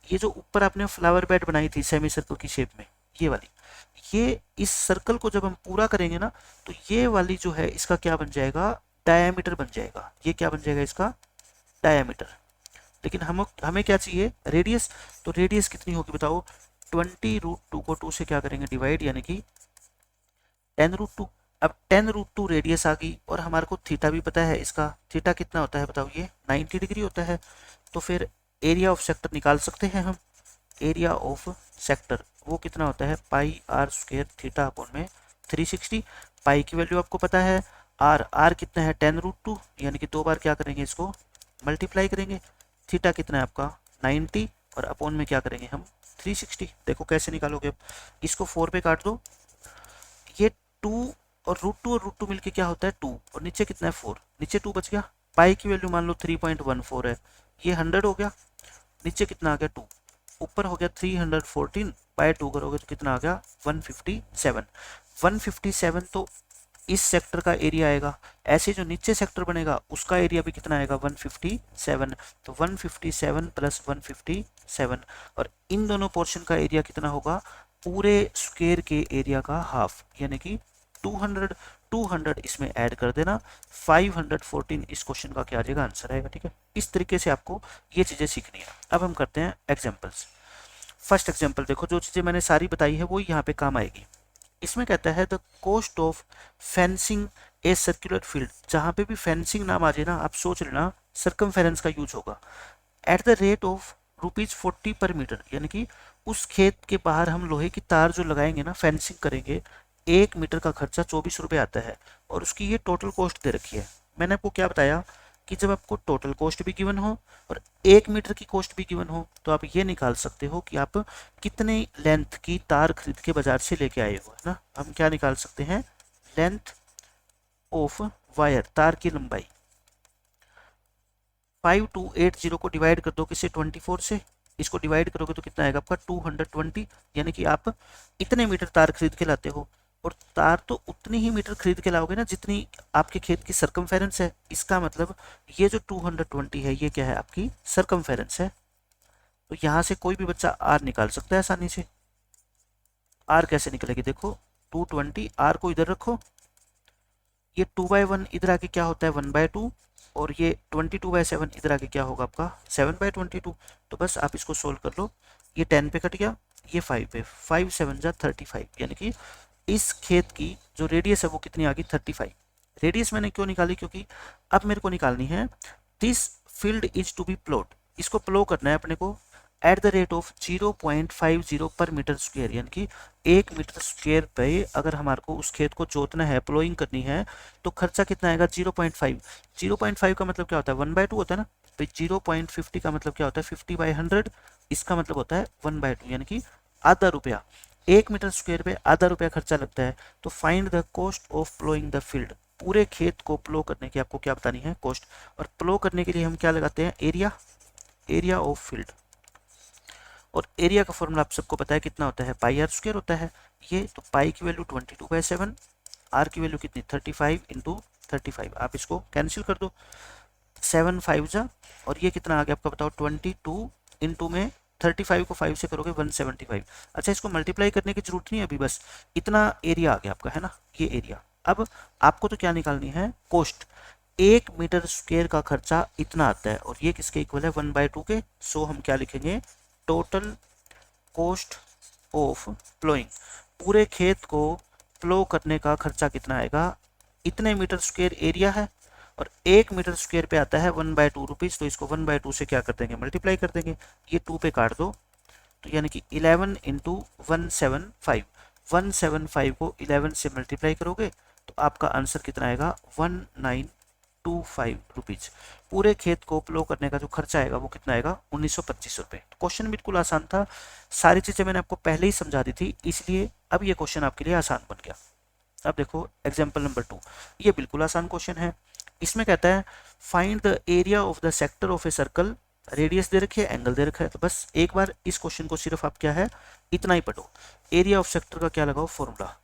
ये जो ऊपर आपने फ्लावर बेड बनाई थी सेमी सर्कल की शेप में, ये वाली, ये इस सर्कल को जब हम पूरा करेंगे ना, तो ये वाली जो है इसका क्या बन जाएगा, डायामीटर बन जाएगा। ये क्या बन जाएगा, इसका डायामीटर। लेकिन हमें क्या चाहिए, रेडियस। तो रेडियस कितनी होगी बताओ, 20√2 को 2 से क्या करेंगे डिवाइड, यानी कि 10√2। अब 10√2 रेडियस आ गई, और हमारे को थीटा भी पता है, इसका थीटा कितना होता है बताओ, ये 90 डिग्री होता है। तो फिर एरिया ऑफ सेक्टर निकाल सकते हैं हम। एरिया ऑफ सेक्टर वो कितना होता है, पाई आर स्क्वायर थीटा अपॉन में 360। पाई की वैल्यू आपको पता है, आर कितना है 10√2, यानी कि 2 बार क्या करेंगे, इसको मल्टीप्लाई करेंगे। थीटा कितना है आपका 90, और अपॉन में क्या करेंगे हम 360। देखो कैसे निकालोगे, अब इसको 4 पे काट दो, ये 2 और √2 मिलके क्या होता है 2, और नीचे कितना है 4, नीचे 2 बच गया। पाई की वैल्यू मान लो 3.14 है, ये 100 हो गया, नीचे कितना आ गया 2, ऊपर हो गया 314, बाय 2 करोगे तो कितना आ गया 157। 157 तो इस सेक्टर का एरिया आएगा, ऐसे जो नीचे सेक्टर बनेगा उसका एरिया भी कितना आएगा 157। तो 157 प्लस 157, और इन दोनों पोर्शन का एरिया कितना होगा, पूरे स्क्वायर के एरिया का हाफ, यानी कि 200। 200 इसमें ऐड कर देना, 514 इस क्वेश्चन का क्या आ जाएगा, आंसर आएगा। ठीक है, इस तरीके से आपको ये चीज़ें सीखनी है। अब हम करते हैं एग्जाम्पल्स। फर्स्ट एग्जाम्पल देखो, जो चीज़ें मैंने सारी बताई है वो यहाँ पे काम आएगी। इसमें कहता है the cost of fencing A circular field. जहाँ पे भी फेंसिंग नाम आ जाए ना, आप सोच लेना सर्कमफेरेंस का यूज होगा। एट द रेट ऑफ ₹40 पर मीटर, यानी कि उस खेत के बाहर हम लोहे की तार जो लगाएंगे ना, फेंसिंग करेंगे, 1 मीटर का खर्चा 24 रुपये आता है, और उसकी ये टोटल कॉस्ट दे रखी है। मैंने आपको क्या बताया कि जब आपको टोटल कॉस्ट भी गिवन हो और 1 मीटर की कॉस्ट भी गिवन हो, तो आप ये निकाल सकते हो कि आप कितने लेंथ की तार खरीद के बाजार से लेके आए हो, है ना। हम क्या निकाल सकते हैं, लेंथ ऑफ वायर, तार की लंबाई। 5280 को डिवाइड कर दो किससे, 24 से। इसको डिवाइड करोगे तो कितना आएगा आपका 220, यानी कि आप इतने मीटर तार खरीद के लाते हो, और तार तो उतनी ही मीटर खरीद के लाओगे ना जितनी आपके खेत की सरकमफेरेंस है। इसका मतलब ये जो 220 है ये क्या है, आपकी सरकमफेरेंस है। तो यहाँ से कोई भी बच्चा आर निकाल सकता है आसानी से। आर कैसे निकलेगी, देखो 220, आर को इधर रखो, ये 2/1 इधर आके क्या होता है 1/2, और ये 22/7 इधर आके क्या होगा आपका 7/22। तो बस आप इसको सोल्व कर लो, ये 10 पे कट गया, ये 5 पे, 5 7 जा 35, यानी कि इस खेत की जो रेडियस है वो कितनी आ गई 35। रेडियस मैंने क्यों निकाली, क्योंकि अब मेरे को निकालनी है this field is to be plot. इसको प्लो करना है अपने को एट द रेट ऑफ 0.50 पर मीटर स्क्वायर, यानी कि 1 मीटर स्क्वायर पे अगर हमारे को उस खेत को जोतना है, प्लोइंग करनी है, तो खर्चा कितना आएगा 0.5। 0.5 का मतलब क्या होता है 1/2 होता है ना, तो 0.50 का मतलब क्या होता है 50/100, इसका मतलब होता है 1/2, यानी कि आधा रुपया। 1 मीटर स्क्वायर पे आधा रुपया खर्चा लगता है। तो find the cost of ploughing the field. पूरे खेत को प्लो करने की आपको क्या बतानी है, कॉस्ट। और प्लो करने के लिए हम क्या लगाते हैं, एरिया, एरिया ऑफ फील्ड। और एरिया का फॉर्मूला आप सबको पता है कितना होता है, पाई आर स्क्वायर होता है। ये तो पाई की वैल्यू 22/7, आर की वैल्यू कितनी 35 इंटू 35। आप इसको कैंसिल कर दो, 7 5 जा, और ये कितना आ गया आपका बताओ 22 इंटू में 35 को 5 से करोगे 175। अच्छा, इसको मल्टीप्लाई करने की जरूरत नहीं है अभी, बस इतना एरिया आ गया आपका, है ना, ये एरिया। अब आपको तो क्या निकालनी है, कॉस्ट। 1 मीटर स्क्वायर का खर्चा इतना आता है और ये किसके इक्वल है 1/2 के। सो हम क्या लिखेंगे, टोटल कॉस्ट ऑफ प्लोइंग, पूरे खेत को प्लो करने का खर्चा कितना आएगा, इतने मीटर स्क्वायर एरिया है और 1 मीटर स्क्वायर पे आता है 1/2 रुपीज़, तो इसको 1/2 से क्या कर देंगे, मल्टीप्लाई कर देंगे। ये 2 पे काट दो, तो यानी कि 11 इंटू 175, 175 को 11 से मल्टीप्लाई करोगे तो आपका आंसर कितना आएगा, 1925 रुपीज़। पूरे खेत को प्लो करने का जो खर्चा आएगा वो कितना आएगा, 1925 रुपये। क्वेश्चन बिल्कुल आसान था, सारी चीज़ें मैंने आपको पहले ही समझा दी थी, इसलिए अब ये क्वेश्चन आपके लिए आसान बन गया। अब देखो एग्जाम्पल नंबर 2, ये बिल्कुल आसान क्वेश्चन है। इसमें कहता है find the area of the sector of a circle, radius दे रखी है, एंगल दे रखा है, तो बस एक बार इस क्वेश्चन को सिर्फ आप क्या है इतना ही पढ़ो। एरिया ऑफ सेक्टर का क्या लगाओ फॉर्मूला,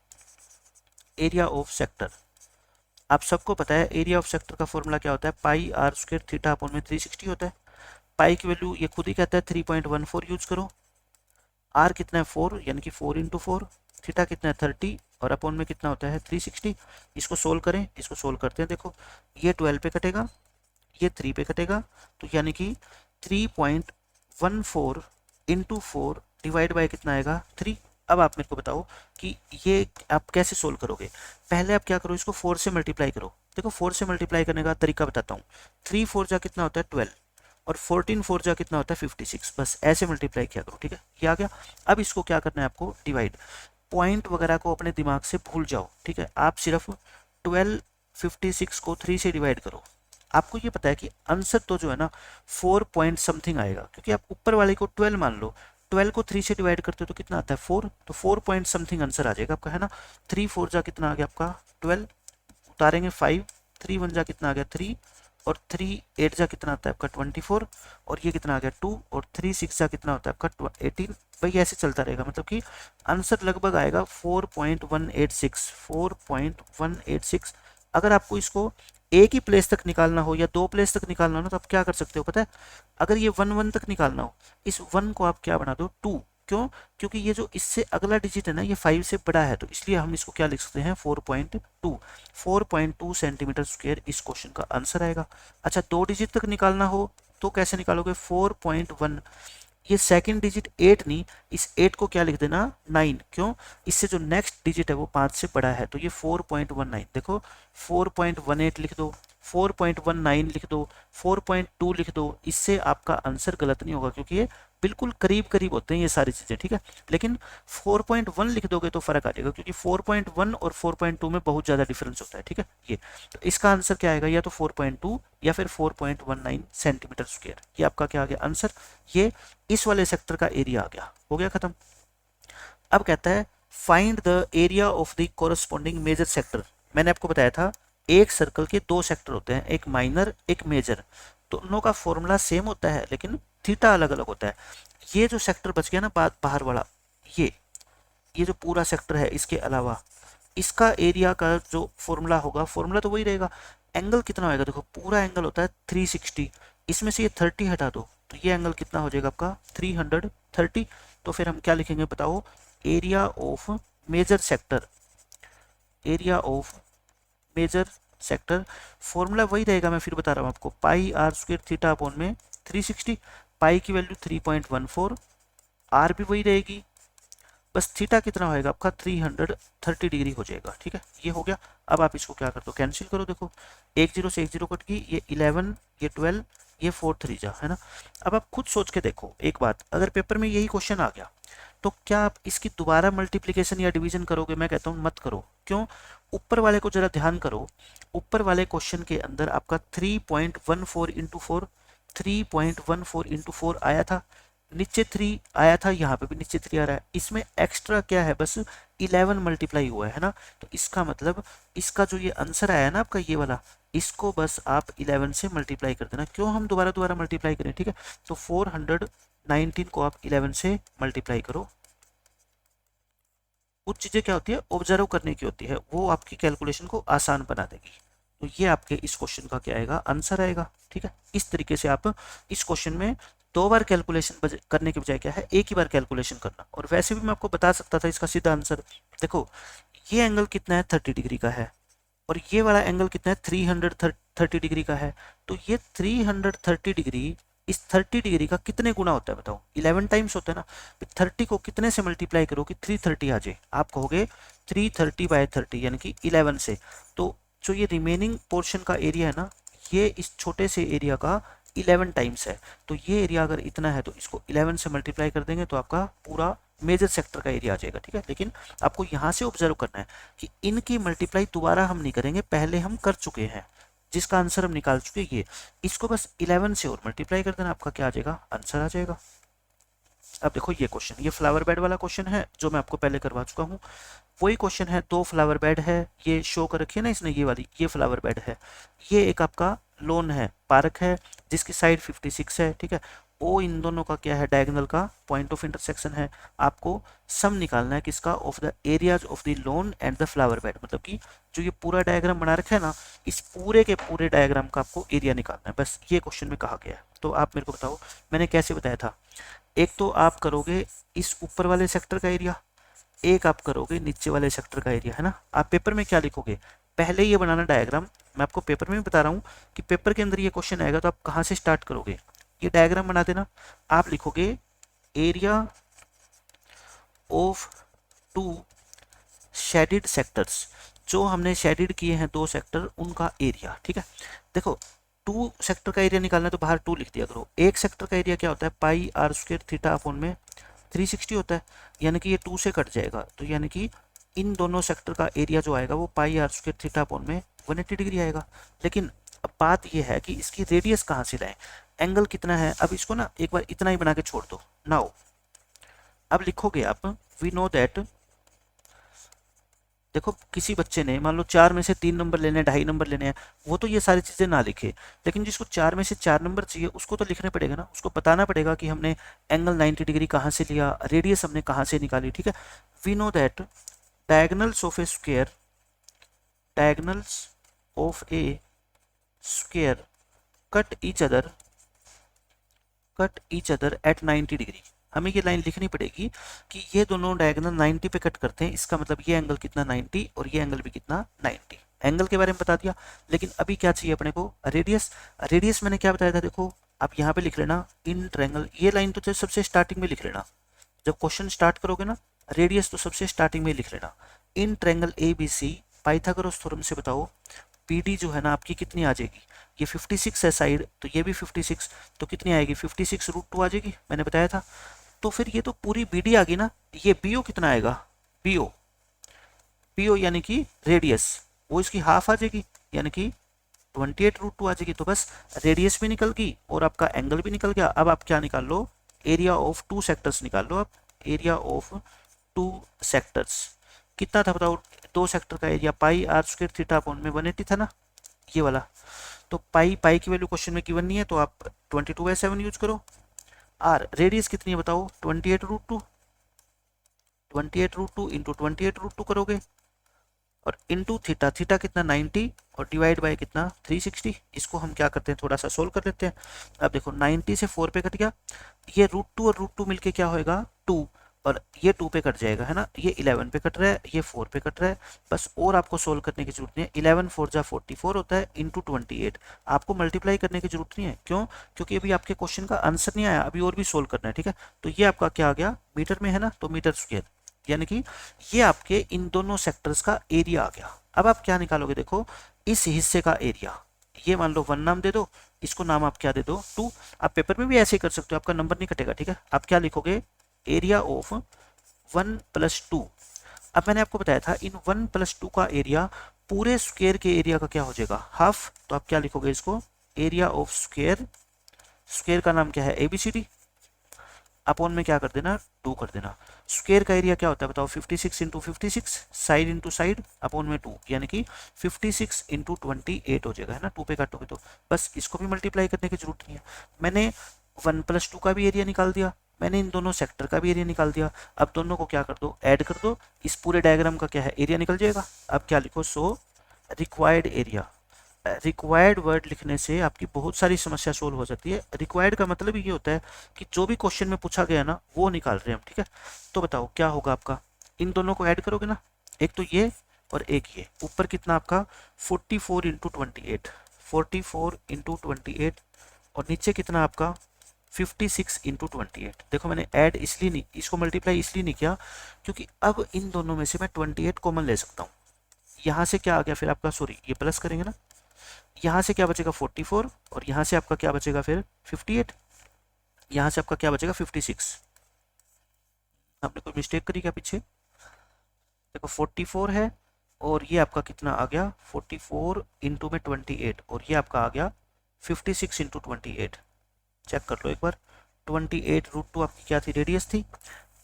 एरिया ऑफ सेक्टर आप सबको पता है, एरिया ऑफ सेक्टर का फॉर्मूला क्या होता है, पाई आर स्क्वायर थीटा अपॉन में 360 होता है। पाई की वैल्यू ये खुद ही कहता है 3.14 यूज करो, आर कितना है 4 यानी कि 4 इंटू 4, थीटा कितना है 30 और अपॉन में कितना होता है 360। इसको सोल्व करें, इसको सोल्व करते हैं, देखो ये 12 पे कटेगा, ये 3 पे कटेगा, तो यानी कि 3.14 इंटू 4 डिवाइड बाय कितना आएगा 3। अब आप मेरे को बताओ कि ये आप कैसे सोल्व करोगे। पहले आप क्या करो, इसको 4 से मल्टीप्लाई करो। देखो 4 से मल्टीप्लाई करने का तरीका बताता हूँ। 3 4 जा कितना होता है 12 और 14 4 जा कितना होता है 56, बस ऐसे मल्टीप्लाई किया करो, ठीक है, ये आ गया। अब इसको क्या करना है आपको, डिवाइड, पॉइंट वगैरह को अपने दिमाग से भूल जाओ, ठीक है, आप सिर्फ 12 56 को 3 से डिवाइड करो। आपको ये पता है कि आंसर तो जो है ना 4 पॉइंट समथिंग आएगा, क्योंकि आप ऊपर वाले को 12 मान लो, 12 को 3 से डिवाइड करते हो तो कितना आता है 4, तो 4 पॉइंट समथिंग आंसर आ जाएगा आपका, है ना। 3 4 जा कितना आ गया आपका 12, उतारेंगे 5, 3 1 जा कितना आ गया 3 और 3 8 जा कितना आता है आपका 24 और ये कितना आ गया 2 और 3 6 जा कितना होता है आपका 18। भाई ऐसे चलता रहेगा, मतलब कि आंसर लगभग आएगा 4.186, 4.186। अगर आपको इसको एक ही प्लेस तक निकालना हो या 2 प्लेस तक निकालना हो ना, तो आप क्या कर सकते हो पता है, अगर ये 1 1 तक निकालना हो, इस 1 को आप क्या बना दो 2, क्यों, क्योंकि ये जो इससे अगला डिजिट है ना ये 5 से बड़ा है, तो इसलिए हम इसको क्या लिख सकते हैं 4.2, 4.2 सेंटीमीटर स्क्वायर इस क्वेश्चन का आंसर आएगा। अच्छा 2 डिजिट तक निकालना हो तो कैसे निकालोगे, 4.1, ये सेकंड डिजिट 8 नहीं, इस 8 को क्या लिख देना 9, क्यों, इससे जो नेक्स्ट डिजिट है वो 5 से बड़ा है, तो ये 4.19, देखो 4.18 लिख दो, 4.19 लिख दो, 4.2 लिख दो, इससे आपका आंसर गलत नहीं होगा, क्योंकि ये बिल्कुल करीब करीब होते हैं ये सारी चीज़ें, ठीक है। लेकिन 4.1 लिख दोगे तो फर्क आ जाएगा, क्योंकि 4.1 और 4.2 में बहुत ज़्यादा डिफरेंस होता है, ठीक है। ये तो इसका आंसर क्या आएगा, या तो 4.2 या फिर 4.19 सेंटीमीटर स्क्वायर, ये आपका क्या आ गया आंसर। ये इस वाले सेक्टर का एरिया आ गया, हो गया खत्म। अब कहता है find the area of the corresponding major sector. मैंने आपको बताया था एक सर्कल के 2 सेक्टर होते हैं, एक माइनर एक मेजर, दोनों का फॉर्मूला सेम होता है लेकिन थीटा अलग अलग होता है। ये जो सेक्टर बच गया ना बाहर वाला, ये जो पूरा सेक्टर है इसके अलावा इसका एरिया का जो फॉर्मूला होगा, फॉर्मूला तो वही रहेगा। एंगल कितना होगा, देखो पूरा एंगल होता है 360, इसमें से ये 30 हटा दो तो ये एंगल कितना हो जाएगा आपका 330। तो फिर हम क्या लिखेंगे बताओ, area of major sector, area of major sector, formula वही रहेगा, मैं फिर बता रहा हूँ आपको, pi r square theta upon में 360, पाई की वैल्यू 3.14, आर भी वही रहेगी, बस थीटा कितना होएगा आपका 330 डिग्री हो जाएगा, ठीक है, ये हो गया। अब आप इसको क्या कर दो, कैंसिल करो, देखो 1 0 से 1 0 कट गई, ये 11 ये 12 ये 4 3 जा, है ना। अब आप खुद सोच के देखो एक बात, अगर पेपर में यही क्वेश्चन आ गया तो क्या आप इसकी दोबारा मल्टीप्लीकेशन या डिवीजन करोगे, मैं कहता हूँ मत करो, क्यों, ऊपर वाले को जरा ध्यान करो, ऊपर वाले क्वेश्चन के अंदर आपका 3.14 इंटू 4, 3.14 इंटू 4 आया था, नीचे 3 आया था, यहाँ पे भी नीचे 3 आ रहा है, इसमें एक्स्ट्रा क्या है, बस 11 मल्टीप्लाई हुआ है ना। तो इसका मतलब इसका जो ये आंसर आया ना आपका ये वाला, इसको बस आप 11 से मल्टीप्लाई कर देना, क्यों हम दोबारा दोबारा मल्टीप्लाई करें, ठीक है। तो 419 को आप 11 से मल्टीप्लाई करो। कुछ चीज़ें क्या होती है ऑब्जर्व करने की होती है, वो आपकी कैलकुलेशन को आसान बना देगी। तो ये आपके इस क्वेश्चन का क्या आएगा, आंसर आएगा, ठीक है। इस तरीके से आप इस क्वेश्चन में 2 बार कैलकुलेशन करने के बजाय क्या है एक ही बार कैलकुलेशन करना। और वैसे भी मैं आपको बता सकता था इसका सीधा आंसर, देखो ये एंगल कितना है 30 डिग्री का है और ये वाला एंगल कितना है 330 डिग्री का है, तो ये 330 डिग्री इस 30 डिग्री का कितने गुना होता है बताओ? 11 टाइम्स होता है ना। 30 को कितने से मल्टीप्लाई करो कि 330 आ जाए? आप कहोगे 330/30 यानी कि 11 से। तो जो ये रिमेनिंग पोर्शन का एरिया है ना, ये इस छोटे से एरिया का 11 टाइम्स है। तो ये एरिया अगर इतना है तो इसको 11 से मल्टीप्लाई कर देंगे तो आपका पूरा मेजर सेक्टर का एरिया आ जाएगा, ठीक है। लेकिन आपको यहाँ से ऑब्जर्व करना है कि इनकी मल्टीप्लाई दोबारा हम नहीं करेंगे, पहले हम कर चुके हैं, जिसका आंसर हम निकाल चुके हैं। ये इसको बस 11 से और मल्टीप्लाई कर देना, आपका क्या आ जाएगा? आंसर आ जाएगा। अब देखो ये क्वेश्चन, ये फ्लावर बेड वाला क्वेश्चन है जो मैं आपको पहले करवा चुका हूँ। वही क्वेश्चन है, 2 फ्लावर बेड है, ये शो कर रखी है ना इसने, ये वाली, ये फ्लावर बेड है। ये एक आपका लॉन है, पार्क है, जिसकी साइड 56 है, ठीक है। ओ इन दोनों का क्या है? डायगोनल का पॉइंट ऑफ इंटरसेक्शन है। आपको सम निकालना है किसका? Of the areas of the lawn and the flower bed. मतलब कि जो ये पूरा डायग्राम बना रखा है ना, इस पूरे के पूरे डायग्राम का आपको एरिया निकालना है, बस ये क्वेश्चन में कहा गया है। तो आप मेरे को बताओ मैंने कैसे बताया था। एक तो आप करोगे इस ऊपर वाले सेक्टर का एरिया, एक आप करोगे नीचे वाले सेक्टर का एरिया, है ना। आप पेपर में क्या लिखोगे? पहले ये बनाना डायग्राम, मैं आपको पेपर में भी बता रहा हूँ कि पेपर के अंदर ये क्वेश्चन आएगा तो आप कहाँ से स्टार्ट करोगे? ये डायग्राम बना देना। आप लिखोगे एरिया ऑफ 2 शेडिड सेक्टर्स, जो हमने शेडिड किए हैं 2 सेक्टर, उनका एरिया, ठीक है। देखो 2 सेक्टर का एरिया निकालना है तो बाहर 2 लिख दिया करो। एक सेक्टर का एरिया क्या होता है? पाई आर स्क्वायर थीटा अपॉन में 360 होता है, यानी कि ये 2 से कट जाएगा, तो यानी कि इन दोनों सेक्टर का एरिया जो आएगा वो पाई आर स्क्वायर थीटा अपॉन में 180 डिग्री आएगा। लेकिन अब बात ये है कि इसकी रेडियस कहाँ से लाएं, एंगल कितना है। अब इसको ना एक बार इतना ही बना के छोड़ दो। नाउ अब लिखोगे आप, वी नो दैट, देखो किसी बच्चे ने मान लो 4 में से 3 नंबर लेने हैं, 2.5 नंबर लेने हैं, वो तो ये सारी चीज़ें ना लिखे, लेकिन जिसको 4 में से 4 नंबर चाहिए उसको तो लिखने पड़ेगा ना। उसको बताना पड़ेगा कि हमने एंगल 90 डिग्री कहाँ से लिया, रेडियस हमने कहाँ से निकाली, ठीक है। We know that diagonals of a square, diagonals of a square cut each other at 90 degree. हमें ये लाइन लिखनी पड़ेगी कि ये दोनों डायगोनल 90 पे कट करते हैं, इसका मतलब ये एंगल कितना 90 और ये एंगल भी कितना 90। एंगल के बारे में बता दिया, लेकिन अभी क्या चाहिए अपने को? रेडियस। रेडियस मैंने क्या बताया था, देखो आप यहाँ पे लिख लेना इन ट्रायंगल, ये लाइन तो सबसे स्टार्टिंग में लिख लेना। जब क्वेश्चन स्टार्ट करोगे ना, रेडियस तो सबसे स्टार्टिंग में लिख लेना। In triangle A B C, Pythagoras theorem से बताओ पीडी जो है ना आपकी कितनी आ जाएगी? ये 56 है साइड, तो ये भी 56, तो कितनी आएगी? 56√2 आ जाएगी, मैंने बताया था। तो फिर ये तो पूरी बीडी आ गई ना। ये बीओ कितना आएगा? बीओ, बीओ यानी कि रेडियस, वो इसकी हाफ आ जाएगी, यानी कि 28√2 आ जाएगी। तो बस रेडियस भी निकल गई और आपका एंगल भी निकल गया। अब आप क्या निकाल लो? एरिया ऑफ 2 सेक्टर्स निकाल लो आप। एरिया ऑफ 2 सेक्टर्स कितना था बताओ? 2 सेक्टर का area pi r square theta upon में 180 था ना, ये वाला। तो पाई की वैल्यू क्वेश्चन में गिवन नहीं है, तो आप 22/7 यूज करो। आर रेडियस कितनी है बताओ? 28√2, 28√2 इंटू 28√2 करोगे और इंटू थीटा, थीटा कितना 90 और डिवाइड बाय कितना 360। इसको हम क्या करते हैं, थोड़ा सा सोल्व कर लेते हैं। अब देखो 90 से 4 पे कट गया, ये √2 और √2 मिलके क्या होएगा 2, और ये 2 पे कट जाएगा, है ना। ये 11 पे कट रहा है, ये 4 पे कट रहा है, बस और आपको सोल्व करने की जरूरत नहीं है। 11 4 जा 44 होता है इंटू 28, आपको मल्टीप्लाई करने की जरूरत नहीं है। क्यों? क्योंकि अभी आपके क्वेश्चन का आंसर नहीं आया, अभी और भी सोल्व करना है, ठीक है। तो ये आपका क्या आ गया? मीटर में है ना, तो मीटर स्क्वायर, यानी कि ये आपके इन दोनों सेक्टर्स का एरिया आ गया। अब आप क्या निकालोगे? देखो इस हिस्से का एरिया, ये मान लो 1 नाम दे दो, इसको नाम आप क्या दे दो 2। आप पेपर में भी ऐसे ही कर सकते हो, आपका नंबर नहीं कटेगा, ठीक है। आप क्या लिखोगे? Area of 1 + 2। अब मैंने आपको बताया था इन 1 + 2 का एरिया पूरे स्क्वायर के एरिया का क्या हो जाएगा? हाफ। तो आप क्या लिखोगे इसको? एरिया ऑफ स्क्वायर, स्क्वायर का नाम क्या है? ABCD, अपॉन में क्या कर देना 2 कर देना। स्क्वायर का एरिया क्या होता है बताओ? 56 into 56, side into side, upon में 2, यानी कि 56 इंटू 28 हो जाएगा, है ना। 2 पे काटोगे तो बस इसको भी मल्टीप्लाई करने की जरूरत नहीं है। मैंने 1 + 2 का भी एरिया निकाल दिया, मैंने इन दोनों सेक्टर का भी एरिया निकाल दिया। अब दोनों को क्या कर दो? ऐड कर दो, इस पूरे डायग्राम का क्या है? एरिया निकल जाएगा। अब क्या लिखो? So required area. Required word लिखने से आपकी बहुत सारी समस्या सोल्व हो जाती है। रिक्वायर्ड का मतलब ये होता है कि जो भी क्वेश्चन में पूछा गया ना वो निकाल रहे हैं हम, ठीक है। तो बताओ क्या होगा आपका? इन दोनों को ऐड करोगे ना, एक तो ये और एक ये, ऊपर कितना आपका 44 इंटू 28, 44 इंटू 28 और नीचे कितना आपका 56 इंटू 28। देखो मैंने ऐड इसलिए नहीं, इसको मल्टीप्लाई इसलिए नहीं किया क्योंकि अब इन दोनों में से मैं 28 कॉमन ले सकता हूँ। यहाँ से क्या आ गया फिर आपका, सॉरी ये प्लस करेंगे ना, यहाँ से क्या बचेगा 44 और यहाँ से आपका क्या बचेगा फिर 58, यहाँ से आपका क्या बचेगा 56। आपने कोई मिस्टेक करी क्या पीछे? देखो 44 है और ये आपका कितना आ गया 44 इंटू में 28 और ये आपका आ गया 56 इंटू 28। चेक कर लो एक बार। 28√2 आपकी क्या थी, रेडियस थी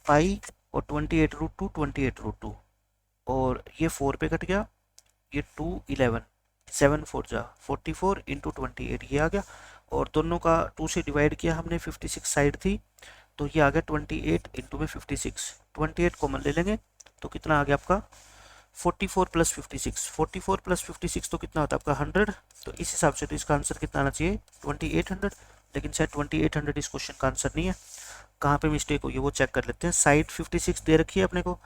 पाई, और 28√2 28√2 और ये 4 पे कट गया, ये 2 11 7 4 जा 44 इंटू 28 ये आ गया, और दोनों का 2 से डिवाइड किया हमने, 56 साइड थी तो ये आ गया 28 इंटू में 56। 28 कॉमन ले लेंगे तो कितना आ गया आपका 44 प्लस 56। 44 प्लस 56 तो कितना होता है आपका 100। तो इस हिसाब से तो इसका आंसर कितना आना चाहिए 2800। लेकिन शायद 2800 इस क्वेश्चन का आंसर नहीं है। कहाँ पे मिस्टेक हुई है वो चेक कर लेते हैं। साइड 56 दे रखी है अपने को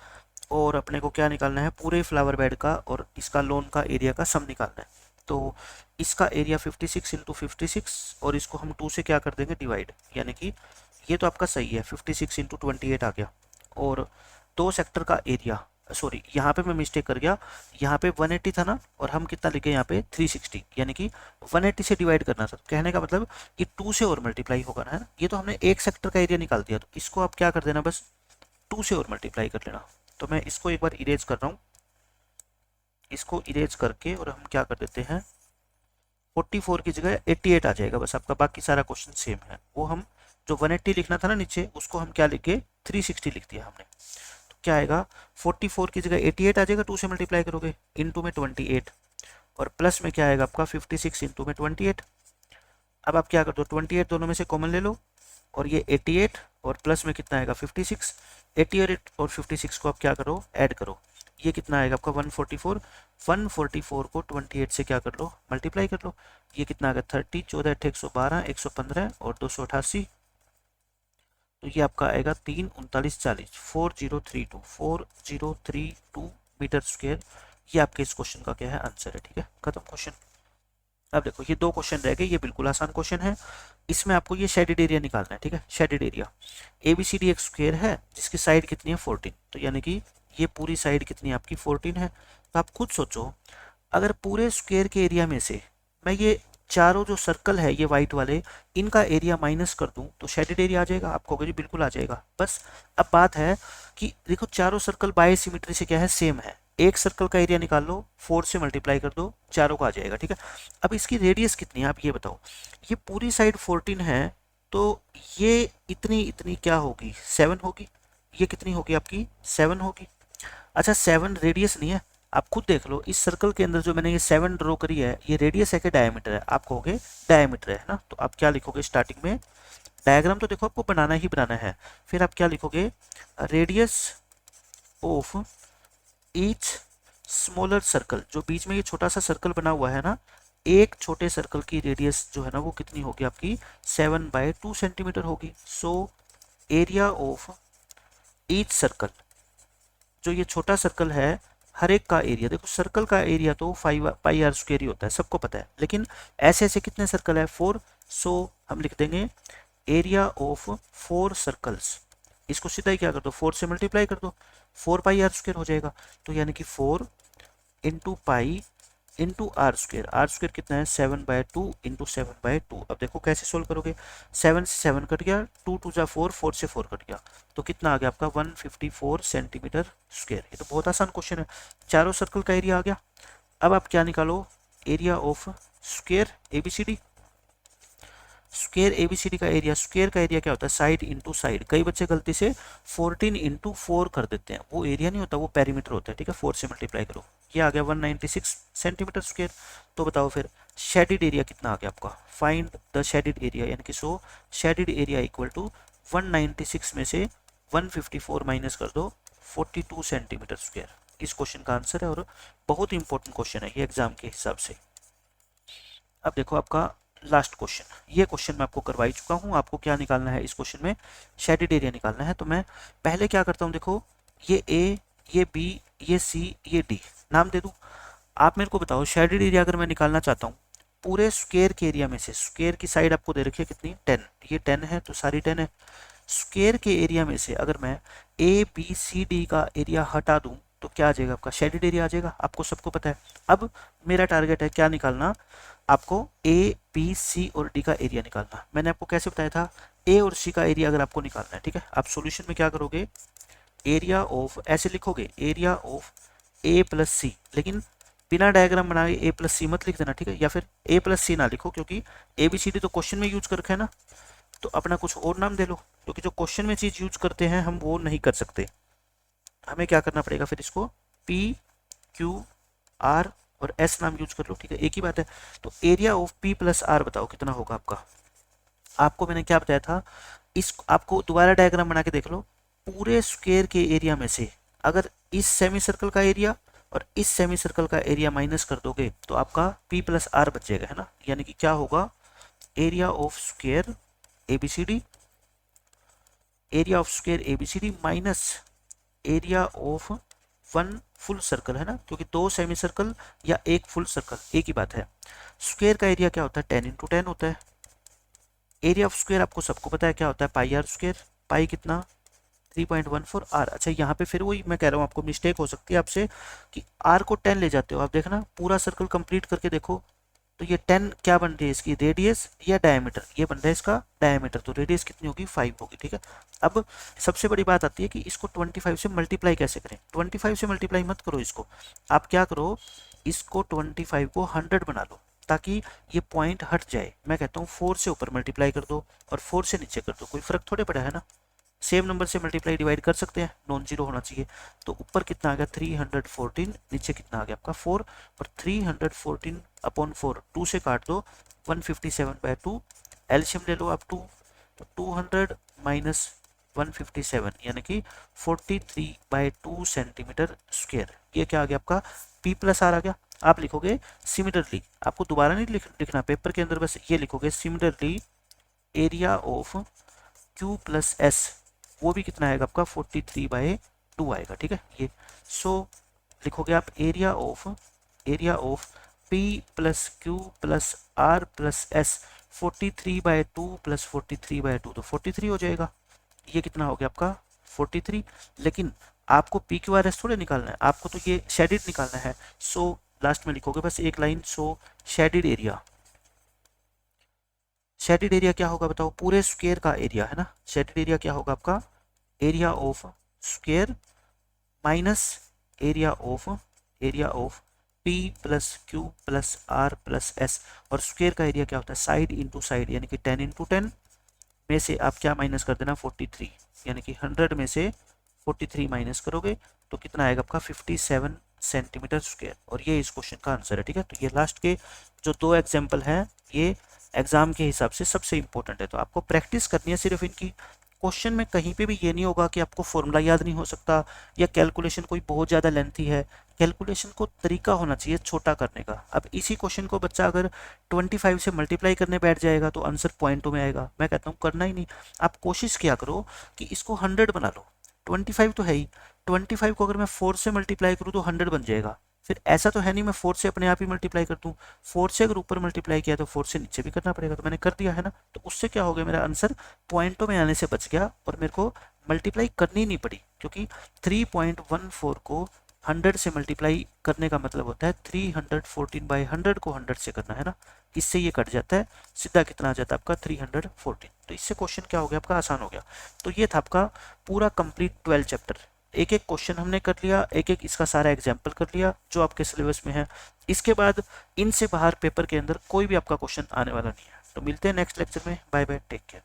और अपने को क्या निकालना है, पूरे फ्लावर बेड का और इसका लोन का एरिया का सम निकालना है। तो इसका एरिया 56 इंटू 56 और इसको हम 2 से क्या कर देंगे डिवाइड, यानी कि ये तो आपका सही है 56 इंटू 28 आ गया। और 2 सेक्टर का एरिया, सॉरी यहाँ पे मैं मिस्टेक कर गया, यहाँ पे 180 था ना और हम कितना लिखे यहाँ पे 360, यानी कि 180 से डिवाइड करना था। कहने का मतलब ये 2 से और मल्टीप्लाई होगा ना, है ना। ये तो हमने एक सेक्टर का एरिया निकाल दिया, तो इसको आप क्या कर देना, बस 2 से और मल्टीप्लाई कर लेना। तो मैं इसको एक बार इरेज कर रहा हूँ, इसको इरेज करके और हम क्या कर देते हैं 44 की जगह 88 आ जाएगा बस आपका, बाकी सारा क्वेश्चन सेम है। वो हम जो 180 लिखना था ना नीचे, उसको हम क्या लिख के 360 लिख दिया हमने। तो क्या आएगा 44 की जगह 88 आ जाएगा, 2 से मल्टीप्लाई करोगे, इंटू में 28 और प्लस में क्या आएगा आपका 56 इंटू में 28। अब आप क्या कर दो 28 दोनों में से कॉमन ले लो और ये 88 और प्लस में कितना आएगा 56। 88 और 56 को आप क्या करो ऐड करो, ये कितना आएगा आपका 144। 144 को 28 से क्या कर लो मल्टीप्लाई कर लो, ये कितना आ गया 30, 14 8 112 115 और 288। तो ये आपका आएगा 3 39 40 4032 मीटर स्क्वायर। ये आपके इस क्वेश्चन का क्या है आंसर है। ठीक है, खत्म क्वेश्चन। अब देखो ये 2 क्वेश्चन रह गए, ये बिल्कुल आसान क्वेश्चन है। इसमें आपको ये शेडेड एरिया निकालना है। ठीक है, शेडेड एरिया ABCD एक स्क्वायर है जिसकी साइड कितनी है 14, तो यानी कि ये पूरी साइड कितनी है आपकी 14 है। तो आप खुद सोचो अगर पूरे स्क्वायर के एरिया में से मैं ये चारों जो सर्कल है ये वाइट वाले, इनका एरिया माइनस कर दूं तो शेडेड एरिया आ जाएगा। आपको कहोगे जी बिल्कुल आ जाएगा। बस अब बात है कि देखो चारों सर्कल बाय सिमेट्री से क्या है सेम है, एक सर्कल का एरिया निकाल लो 4 से मल्टीप्लाई कर दो, चारों का आ जाएगा। ठीक है, अब इसकी रेडियस कितनी है आप ये बताओ। ये पूरी साइड 14 है तो ये इतनी इतनी क्या होगी 7 होगी, ये कितनी होगी आपकी 7 होगी। अच्छा 7 रेडियस नहीं है, आप खुद देख लो इस सर्कल के अंदर जो मैंने ये 7 ड्रॉ करी है ये रेडियस है कि डायमीटर है, आप कहोगे डायमीटर है ना। तो आप क्या लिखोगे स्टार्टिंग में, डायग्राम तो देखो आपको बनाना ही बनाना है, फिर आप क्या लिखोगे radius of each smaller circle, जो बीच में ये छोटा सा सर्कल बना हुआ है ना, एक छोटे सर्कल की रेडियस जो है ना वो कितनी होगी आपकी 7/2 सेंटीमीटर होगी। So area of each circle, जो ये छोटा सर्कल है हर एक का एरिया, देखो सर्कल का एरिया तो 5πr² ही होता है सबको पता है, लेकिन ऐसे ऐसे कितने सर्कल है 4। सो हम लिख देंगे एरिया ऑफ 4 सर्कल्स, इसको सीधा ही क्या कर दो 4 से मल्टीप्लाई कर दो, 4πr² हो जाएगा। तो यानी कि 4 इंटू पाई इंटू r² कितना है 7/2 इंटू 7/2। अब देखो कैसे सोल्व करोगे, 7 से 7 कट गया, 2 2 जा 4, 4 से 4 कट गया, तो कितना आ गया आपका 154 सेंटीमीटर स्क्वायर। ये तो बहुत आसान क्वेश्चन है, चारों सर्कल का एरिया आ गया। अब आप क्या निकालो area of square ABCD। Square ABCD का एरिया, स्क्वायर का एरिया क्या होता है साइड इंटू साइड। कई बच्चे गलती से 14 इंटू 4 कर देते हैं, वो एरिया नहीं होता वो पेरीमीटर होता है। ठीक है, 4 से मल्टीप्लाई करो, ये आ गया 196 सेंटीमीटर स्क्वायर। तो बताओ फिर शेडेड एरिया कितना आ गया आपका, फाइंड द शेडेड एरिया, यानी कि सो शेडेड एरिया इक्वल टू 196 में से 154 माइनस कर दो 42 सेंटीमीटर स्क्वायर। इस क्वेश्चन का आंसर है और बहुत इंपॉर्टेंट क्वेश्चन है ये एग्जाम के हिसाब से। अब देखो आपका लास्ट क्वेश्चन, ये क्वेश्चन मैं आपको करवा ही चुका हूँ। आपको क्या निकालना है इस क्वेश्चन में, शेडेड एरिया निकालना है। तो मैं पहले क्या करता हूँ, देखो ये A, ये B, ये C, ये D नाम दे दूँ। आप मेरे को बताओ शेडेड एरिया अगर मैं निकालना चाहता हूँ पूरे स्क्वायर के एरिया में से, स्क्वायर की साइड आपको दे रखी है कितनी 10, ये 10 है तो सारी 10 है। स्क्वायर के एरिया में से अगर मैं ए बी सी डी का एरिया हटा दूं तो क्या आ जाएगा आपका शेडेड एरिया आ जाएगा, आपको सबको पता है। अब मेरा टारगेट है क्या निकालना, आपको ए बी सी और डी का एरिया निकालना। मैंने आपको कैसे बताया था, ए और सी का एरिया अगर आपको निकालना है, ठीक है, आप सॉल्यूशन में क्या करोगे, एरिया ऑफ ऐसे लिखोगे, एरिया ऑफ ए प्लस सी, लेकिन बिना डायग्राम बनाए ए प्लस सी मत लिख देना, ठीक है, या फिर ए प्लस सी ना लिखो क्योंकि ए बी सी डी तो क्वेश्चन में यूज कर रखा है ना, तो अपना कुछ और नाम दे लो, क्योंकि जो क्वेश्चन में चीज यूज करते हैं हम वो नहीं कर सकते। हमें क्या करना पड़ेगा फिर, इसको पी क्यू आर और एस नाम यूज कर लो, ठीक है, एक ही बात है। तो area of P plus R बताओ कितना होगा आपका। आपको मैंने क्या बताया था, इस आपको दोबारा डायग्राम बना के देख लो, पूरे स्क्वायर के एरिया में से अगर इस सेमी सर्कल का एरिया और इस सेमी सर्कल का एरिया माइनस कर दोगे तो आपका पी प्लस आर बचेगा, है ना, यानी कि क्या होगा, area of square ABCD, area of square ABCD minus area of one full circle, है ना, क्योंकि दो सेमी सर्कल या एक फुल सर्कल एक ही बात है। स्क्वायर का एरिया क्या होता है, 10 × 10 होता है। एरिया ऑफ स्क्वायर आपको सबको पता है क्या होता है, पाई आर स्क्वायर, पाई कितना 3.14 आर। अच्छा यहाँ पे फिर वही मैं कह रहा हूँ, आपको मिस्टेक हो सकती है आपसे कि आर को 10 ले जाते हो, आप देखना पूरा सर्कल कंप्लीट करके देखो तो ये 10 क्या बन रही है इसकी, रेडियस या डायमीटर, ये बन रहा है इसका डायमीटर, तो रेडियस कितनी होगी 5 होगी, ठीक है। अब सबसे बड़ी बात आती है कि इसको 25 से मल्टीप्लाई कैसे करें। 25 से मल्टीप्लाई मत करो इसको, आप क्या करो, इसको 25 को 100 बना लो ताकि ये पॉइंट हट जाए। मैं कहता हूँ 4 से ऊपर मल्टीप्लाई कर दो और 4 से नीचे कर दो, कोई फर्क थोड़े पड़ा है ना, सेम नंबर से मल्टीप्लाई डिवाइड कर सकते हैं, नॉन जीरो होना चाहिए। तो ऊपर कितना आ गया 314, नीचे कितना आ गया आपका 4, और 314 अपॉन 4 2 से काट दो, 157/2, एलसीएम ले लो आप 2, तो 200 माइनस 157 यानी कि 43/2 सेंटीमीटर स्क्वायर, ये क्या आ गया आपका पी प्लस आर आ गया। आप लिखोगे सिमिलरली, आपको दोबारा नहीं लिखना पेपर के अंदर, बस ये लिखोगे similarly area of Q plus S, वो भी कितना आएगा आपका 43/2 आएगा, ठीक है। ये सो लिखोगे आप area of P plus Q plus R plus S, 43/2 plus 43/2 तो 43 हो जाएगा। ये कितना हो गया आपका 43, लेकिन आपको पी क्यू आर एस थोड़े निकालना है, आपको तो ये शेडिड निकालना है। सो लास्ट में लिखोगे बस एक लाइन, सो शेडिड एरिया, शेडेड एरिया क्या होगा बताओ, पूरे स्क्वायर का एरिया, है ना, शेडेड एरिया क्या होगा आपका, area of square minus area of P plus Q plus R plus S, और स्क्वायर का एरिया क्या होता है साइड इंटू साइड, यानी कि 10 × 10 में से आप क्या माइनस कर देना 43, यानी कि 100 में से 43 माइनस करोगे तो कितना आएगा आपका 57 सेंटीमीटर स्क्वायर, और ये इस क्वेश्चन का आंसर है, ठीक है। तो ये लास्ट के जो 2 एग्जाम्पल हैं ये एग्जाम के हिसाब से सबसे इंपॉर्टेंट है, तो आपको प्रैक्टिस करनी है सिर्फ इनकी। क्वेश्चन में कहीं पे भी ये नहीं होगा कि आपको फॉर्मूला याद नहीं हो सकता या कैलकुलेशन कोई बहुत ज़्यादा लेंथी है, कैलकुलेशन को तरीका होना चाहिए छोटा करने का। अब इसी क्वेश्चन को बच्चा अगर 25 से मल्टीप्लाई करने बैठ जाएगा तो आंसर पॉइंटों में आएगा, मैं कहता हूँ करना ही नहीं। आप कोशिश किया करो कि इसको 100 बना लो, 25 तो है ही, 25 को अगर मैं 4 से मल्टीप्लाई करूँ तो 100 बन जाएगा। फिर ऐसा तो है नहीं मैं 4 से अपने आप ही मल्टीप्लाई कर दूं, 4 से अगर ऊपर मल्टीप्लाई किया तो 4 से नीचे भी करना पड़ेगा, तो मैंने कर दिया है ना। तो उससे क्या हो गया, मेरा आंसर पॉइंटों में आने से बच गया और मेरे को मल्टीप्लाई करनी नहीं पड़ी, क्योंकि 3.14 को 100 से मल्टीप्लाई करने का मतलब होता है 314/100 को 100 से करना, है ना, इससे ये कट जाता है, सीधा कितना आ जाता है आपका 314। तो इससे क्वेश्चन क्या हो गया आपका आसान हो गया। तो ये था आपका पूरा कंप्लीट 12 चैप्टर, एक एक क्वेश्चन हमने कर लिया, एक एक इसका सारा एग्जाम्पल कर लिया जो आपके सिलेबस में है। इसके बाद इनसे बाहर पेपर के अंदर कोई भी आपका क्वेश्चन आने वाला नहीं है। तो मिलते हैं नेक्स्ट लेक्चर में, बाय बाय, टेक केयर।